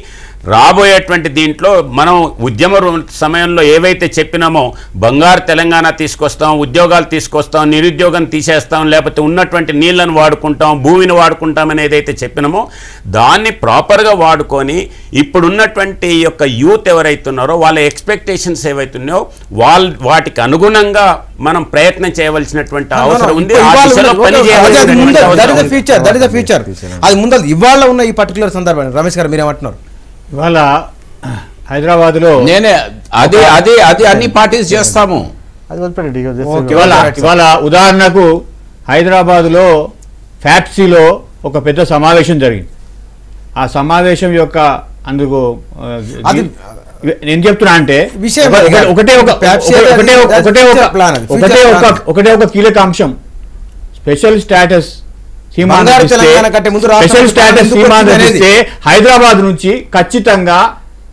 రాబోయేటువంటి దీంట్లో మనం ఉద్యమ సమయంలో ఏవైతే చెప్పినామో బంగారు తెలంగాణ తీసుకొస్తాం, ఉద్యోగాలు తీసుకొస్తాం, నిరుద్యోగం తీసేస్తాం, లేకపోతే ఉన్నటువంటి నీళ్లను వాడుకుంటాం, భూమిని వాడుకుంటాం అని ఏదైతే చెప్పినామో దాన్ని ప్రాపర్గా వాడుకొని ఇప్పుడున్నటువంటి యొక్క యూత్ ఎవరైతున్నారో వాళ్ళ ఎక్స్పెక్టేషన్స్ ఏవైతున్నాయో వాటికి అనుగుణంగా మనం ప్రయత్నం చేయవలసినటువంటి అవసరం ఉంది. అది ముందు ఇవాళ ఉన్న ఈ పర్టికులర్ సందర్భాన్ని రమేష్ గారు మీరేమంటున్నారు? ఇవాళ హైదరాబాద్లో అది అన్ని పార్టీస్ చేస్తాము. ఇవాళ ఉదాహరణకు హైదరాబాద్లో ఫ్యాప్సీలో ఒక పెద్ద సమావేశం జరిగింది. ఆ సమావేశం యొక్క అందుకు నేను చెప్తున్నా అంటే ఒకటే ఒక కీలక అంశం, స్పెషల్ స్టేటస్ హైదరాబాద్ నుంచి ఖచ్చితంగా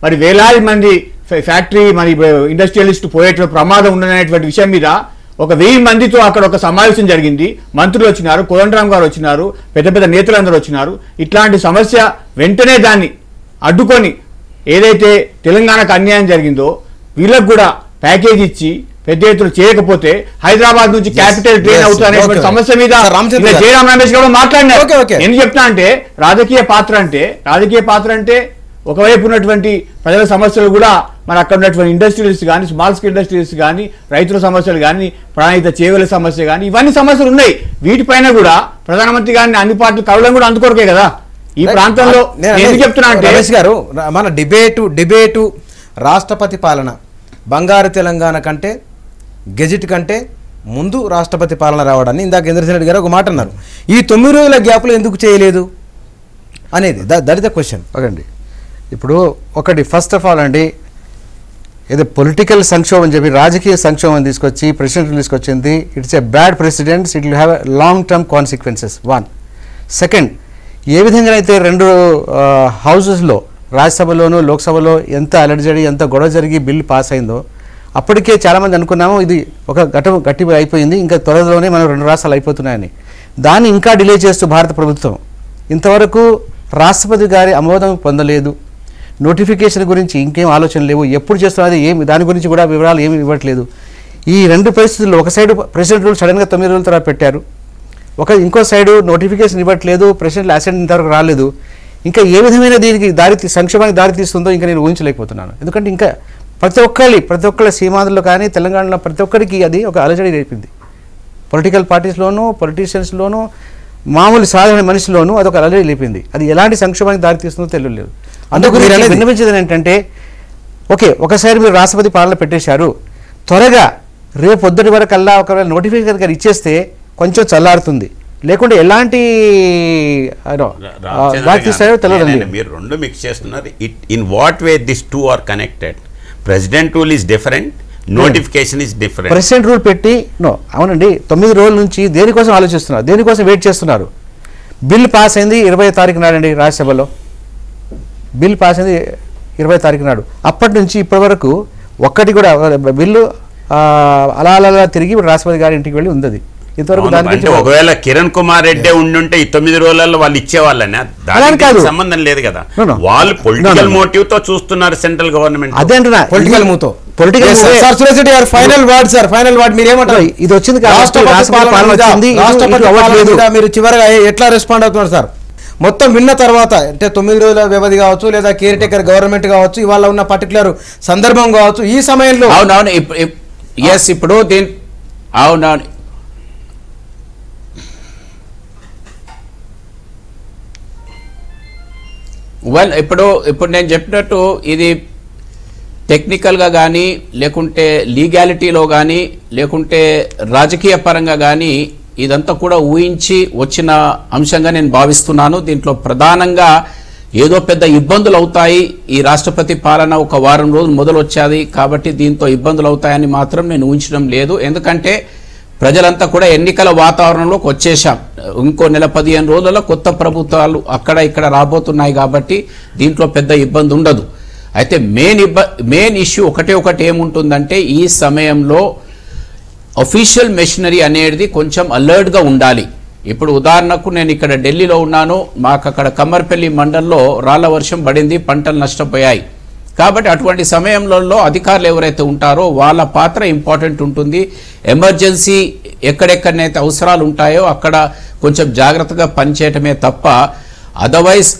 మరి వేలాది మంది ఫ్యాక్టరీ మరి ఇండస్ట్రియలిస్ట్ పోయేటువంటి ప్రమాదం ఉండనేటువంటి విషయం మీద ఒక 1000 మందితో అక్కడ ఒక సమావేశం జరిగింది. మంత్రులు వచ్చినారు, కోదండరామ్ గారు వచ్చినారు, పెద్ద పెద్ద నేతలందరూ వచ్చినారు. ఇట్లాంటి సమస్య వెంటనే దాన్ని అడ్డుకొని ఏదైతే తెలంగాణకు అన్యాయం జరిగిందో వీళ్ళకు కూడా ప్యాకేజ్ ఇచ్చి పెద్ద ఎత్తున చేయకపోతే హైదరాబాద్ నుంచి క్యాపిటల్ ట్రైన్ అవుతున్న సమస్య మీద జయరాం రమేష్ గారు మాట్లాడినారు. ఎందుకు చెప్తా అంటే రాజకీయ పాత్ర అంటే ఒకవైపు ఉన్నటువంటి ప్రజల సమస్యలు కూడా మరి అక్కడ ఉన్నటువంటి ఇండస్ట్రియలిస్ట్ కానీ, స్మాల్ స్కేల్ ఇండస్ట్రియలిస్ట్ కానీ, రైతుల సమస్యలు కానీ, ప్రాణహిత చేవల సమస్య కానీ, ఇవన్నీ సమస్యలు ఉన్నాయి. వీటిపైన కూడా ప్రధానమంత్రి గారిని అన్ని పార్టీలు కలవడం కూడా అందుకొరకే కదా ఈ ప్రాంతంలో. ఎందుకు చెప్తున్నా అంటే రమేష్ గారు, మన డిబేటు రాష్ట్రపతి పాలన బంగారు తెలంగాణ కంటే గెజిట్ కంటే ముందు రాష్ట్రపతి పాలన రావడాన్ని ఇందాక ఇంద్రసేన్ రెడ్డి గారు ఒక మాట అన్నారు. ఈ 9 రోజుల గ్యాప్లో ఎందుకు చేయలేదు అనేది దట్ ఇస్ ద క్వశ్చన్. ఓకేండి, ఇప్పుడు ఒకటి ఫస్ట్ ఆఫ్ ఆల్ అండి, ఏదో పొలిటికల్ సంక్షోభం చెప్పి రాజకీయ సంక్షోభం తీసుకొచ్చి ప్రెసిడెంట్ తీసుకొచ్చింది. It's a bad presidents, it will have long term consequences. 1 second, ఏ విధంగా అయితే 2 హౌసెస్లో రాజ్యసభలోను లోక్సభలో ఎంత అలర్జడి ఎంత గొడవ జరిగి బిల్లు పాస్ అయిందో అప్పటికే చాలామంది అనుకున్నాము ఇది ఒక గట్టి అయిపోయింది, ఇంకా త్వరలోనే మనం 2 రాష్ట్రాలు అయిపోతున్నాయని. దాన్ని ఇంకా డిలే చేస్తూ భారత ప్రభుత్వం ఇంతవరకు రాష్ట్రపతి గారి ఆమోదం పొందలేదు. నోటిఫికేషన్ గురించి ఇంకేం ఆలోచన లేవు, ఎప్పుడు చేస్తున్నది ఏమి దాని గురించి కూడా వివరాలు ఏమి ఇవ్వట్లేదు. ఈ 2 పరిస్థితుల్లో ఒక సైడు ప్రెసిడెంట్ రూల్ సడన్గా 9 రోజుల తర్వాత పెట్టారు, ఇంకో సైడు నోటిఫికేషన్ ఇవ్వట్లేదు, ప్రెసిడెంట్ అసెంట్ ఇంతవరకు రాలేదు. ఇంకా ఏ విధమైన దీనికి సంక్షేమానికి దారి తీస్తుందో ఇంకా నేను ఊహించలేకపోతున్నాను. ఎందుకంటే ఇంకా ప్రతి ఒక్కళ్ళ సీమాంధ్రలో కానీ తెలంగాణలో ప్రతి ఒక్కరికి అది ఒక అలజడి రేపింది. పొలిటికల్ పార్టీస్లోనూ పొలిటీషియన్స్లోనూ మామూలు సాధారణ మనిషిలోనూ అదొక అలజడి లేపింది. అది ఎలాంటి సంక్షేమానికి దారి తీస్తుందో తెలియలేదు. అందుకు విన్నవించేది ఏంటంటే, ఓకే ఒకసారి మీరు రాష్ట్రపతి పాలన పెట్టేశారు, త్వరగా రేపు పొద్దుటి వరకల్లా ఒకవేళ నోటిఫికేషన్ గారు ఇచ్చేస్తే కొంచెం చల్లారుతుంది, లేకుంటే ఎలాంటి తెలియదు. మీరు 2 మిక్స్ చేస్తున్నారు. In what way this 2 are connected? President rule is different, notification is different. President rule పెట్టి అవునండి 9 రోజుల నుంచి దేనికోసం ఆలోచిస్తున్నారు, దేనికోసం వెయిట్ చేస్తున్నారు? బిల్ పాస్ అయింది 20వ తారీఖు నాడండి, రాజ్యసభలో బిల్ పాస్ అయింది 20వ తారీఖు నాడు. అప్పటి నుంచి ఇప్పటి వరకు ఒక్కటి కూడా బిల్లు అలా తిరిగి రాష్ట్రపతి గారి ఇంటికి వెళ్ళి ఉంది. ఇంతవరకు ఒకవేళ కిరణ్ కుమార్ రెడ్డి ఉండుంటే ఈ 9 రోజులలో వాళ్ళు ఇచ్చేవాళ్ళని దానికి సంబంధం లేదు కదా. వాళ్ళు పొలిటికల్ మోటివ్ తో చూస్తున్నారు సెంట్రల్ గవర్నమెంట్. అదే అంటున్నా, పొలిటికల్ మూతో. ఫైనల్ వర్డ్ మీరు ఏమంటారు? ఇది వచ్చింది మీరు చివరగా ఎట్లా రెస్పాండ్ అవుతున్నారు సార్? మొత్తం విన్న తర్వాత అంటే 9 రోజుల వ్యవధి కావచ్చు లేదా కేర్ టేకర్ గవర్నమెంట్ కావచ్చు ఇవాళ ఉన్న పర్టికులర్ సందర్భం కావచ్చు ఈ సమయంలో అవునవును ఇప్పుడు అవునవును వెల్ ఇప్పుడు నేను చెప్పినట్టు ఇది టెక్నికల్గా కానీ లేకుంటే లీగాలిటీలో కానీ లేకుంటే రాజకీయ పరంగా కానీ ఇదంతా కూడా ఊహించి వచ్చిన అంశంగా నేను భావిస్తున్నాను. దీంట్లో ప్రధానంగా ఏదో పెద్ద ఇబ్బందులు అవుతాయి, ఈ రాష్ట్రపతి పాలన ఒక వారం రోజులు మొదలు వచ్చేది కాబట్టి దీంతో ఇబ్బందులు అవుతాయని మాత్రం నేను ఊహించడం లేదు. ఎందుకంటే ప్రజలంతా కూడా ఎన్నికల వాతావరణంలోకి వచ్చేసాం. ఇంకో నెల 15 రోజులలో కొత్త ప్రభుత్వాలు అక్కడ ఇక్కడ రాబోతున్నాయి కాబట్టి దీంట్లో పెద్ద ఇబ్బంది ఉండదు. అయితే మెయిన్ ఇష్యూ ఒకటి ఏముంటుందంటే ఈ సమయంలో అఫీషియల్ మెషినరీ అనేది కొంచెం అలర్ట్గా ఉండాలి. ఇప్పుడు ఉదాహరణకు నేను ఇక్కడ ఢిల్లీలో ఉన్నాను, మాకు అక్కడ కమ్మర్పల్లి మండలంలో రాళ్ల వర్షం పడింది, పంటలు నష్టపోయాయి. కాబట్టి అటువంటి సమయంలో అధికారులు ఎవరైతే ఉంటారో వాళ్ళ పాత్ర ఇంపార్టెంట్ ఉంటుంది. ఎమర్జెన్సీ ఎక్కడెక్కడనైతే అవసరాలు ఉంటాయో అక్కడ కొంచెం జాగ్రత్తగా పనిచేయటమే తప్ప అదర్వైజ్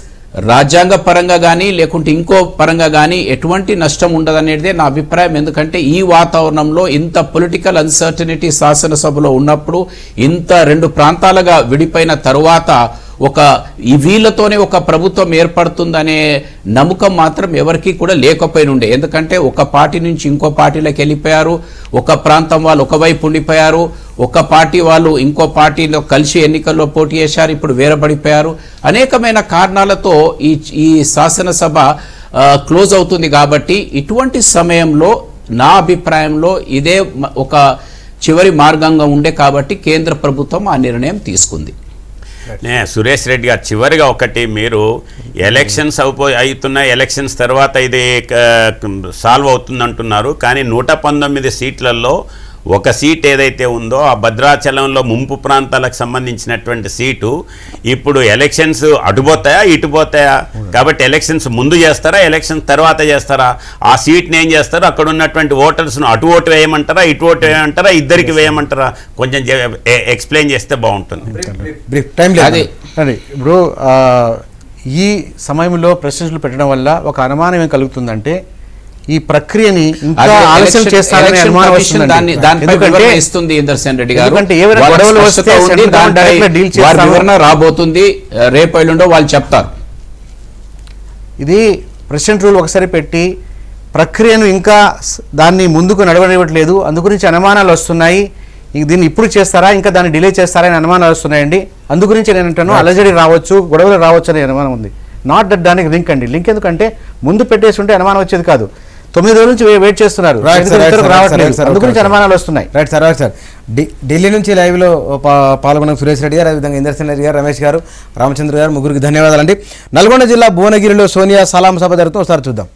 రాజ్యాంగ పరంగా కానీ లేకుంటే ఇంకో పరంగా కానీ ఎటువంటి నష్టం ఉండదనేదే నా అభిప్రాయం. ఎందుకంటే ఈ వాతావరణంలో ఇంత పొలిటికల్ అన్సర్టనిటీ శాసనసభలో ఉన్నప్పుడు ఇంత 2 ప్రాంతాలుగా విడిపోయిన తరువాత వీళ్ళతోనే ఒక ప్రభుత్వం ఏర్పడుతుందనే నమ్మకం మాత్రం ఎవరికీ కూడా లేకపోయినుండే. ఎందుకంటే ఒక పార్టీ నుంచి ఇంకో పార్టీలోకి వెళ్ళిపోయారు, ఒక ప్రాంతం వాళ్ళు ఒకవైపు ఉండిపోయారు, ఒక పార్టీ వాళ్ళు ఇంకో పార్టీలో కలిసి ఎన్నికల్లో పోటీ చేశారు, ఇప్పుడు వేరబడిపోయారు. అనేకమైన కారణాలతో ఈ శాసనసభ క్లోజ్ అవుతుంది. కాబట్టి ఇటువంటి సమయంలో నా అభిప్రాయంలో ఇదే ఒక చివరి మార్గంగా ఉండే కాబట్టి కేంద్ర ప్రభుత్వం ఆ నిర్ణయం తీసుకుంది. సురేష్ రెడ్డి గారు చివరిగా ఒకటి, మీరు ఎలక్షన్స్ అవుతున్నాయి, ఎలక్షన్స్ తర్వాత ఇది సాల్వ్ అవుతుంది అంటున్నారు. కానీ 119 సీట్లలో ఒక సీట్ ఏదైతే ఉందో ఆ భద్రాచలంలో ముంపు ప్రాంతాలకు సంబంధించినటువంటి సీటు ఇప్పుడు ఎలక్షన్స్ అటుపోతాయా ఇటుపోతాయా? కాబట్టి ఎలక్షన్స్ ముందు చేస్తారా, ఎలక్షన్స్ తర్వాత చేస్తారా? ఆ సీట్ని ఏం చేస్తారు? అక్కడ ఉన్నటువంటి ఓటర్స్ను అటు ఓటు వేయమంటారా, ఇటు ఓటు వేయమంటారా, ఇద్దరికి వేయమంటారా? కొంచెం ఎక్స్ప్లెయిన్ చేస్తే బాగుంటుంది. అదే ఇప్పుడు ఈ సమయంలో ప్రశ్నలు పెట్టడం వల్ల ఒక అనుమానం ఏం కలుగుతుందంటే ఈ ప్రక్రియని ఇంకా ఆలస్యం చేస్తారనే అనుమానం వస్తుంది. రాబోతుంది, రేపు ఎల్లుండో వాళ్ళు చెప్తారు. ఇది ప్రెసిడెంట్ రూల్ ఒకసారి పెట్టి ప్రక్రియను ఇంకా దాన్ని ముందుకు నడవనివ్వట్లేదు, అందు గురించి అనుమానాలు వస్తున్నాయి. దీన్ని ఇప్పుడు చేస్తారా, ఇంకా దాన్ని డిలే చేస్తారా అని అనుమానాలు వస్తున్నాయండి. అందు గురించి నేను అంటాను అలజడి రావచ్చు, గొడవలు రావచ్చు అనే అనుమానం ఉంది. నాట్ దట్ దానికి లింక్ అండి. లింక్ ఎందుకంటే ముందు పెట్టేసి ఉంటే అనుమానం వచ్చేది కాదు. 9 రోజుల నుంచి వెయిట్ చేస్తున్నారు, అందు గురించి అనుమానాలు వస్తున్నాయి. Right sir. సార్ ఢిల్లీ నుంచి లైవ్లో పాల్గొన్న సురేష్ రెడ్డి గారు, అదేవిధంగా ఇందర్శన్ రెడ్డి గారు, రమేష్ గారు, రామచంద్ర గారు, ముగ్గురికి ధన్యవాదాలండి. నల్గొండ జిల్లా భువనగిరిలో సోనియా సలాం సభ జరుగుతూ ఒకసారి చూద్దాం.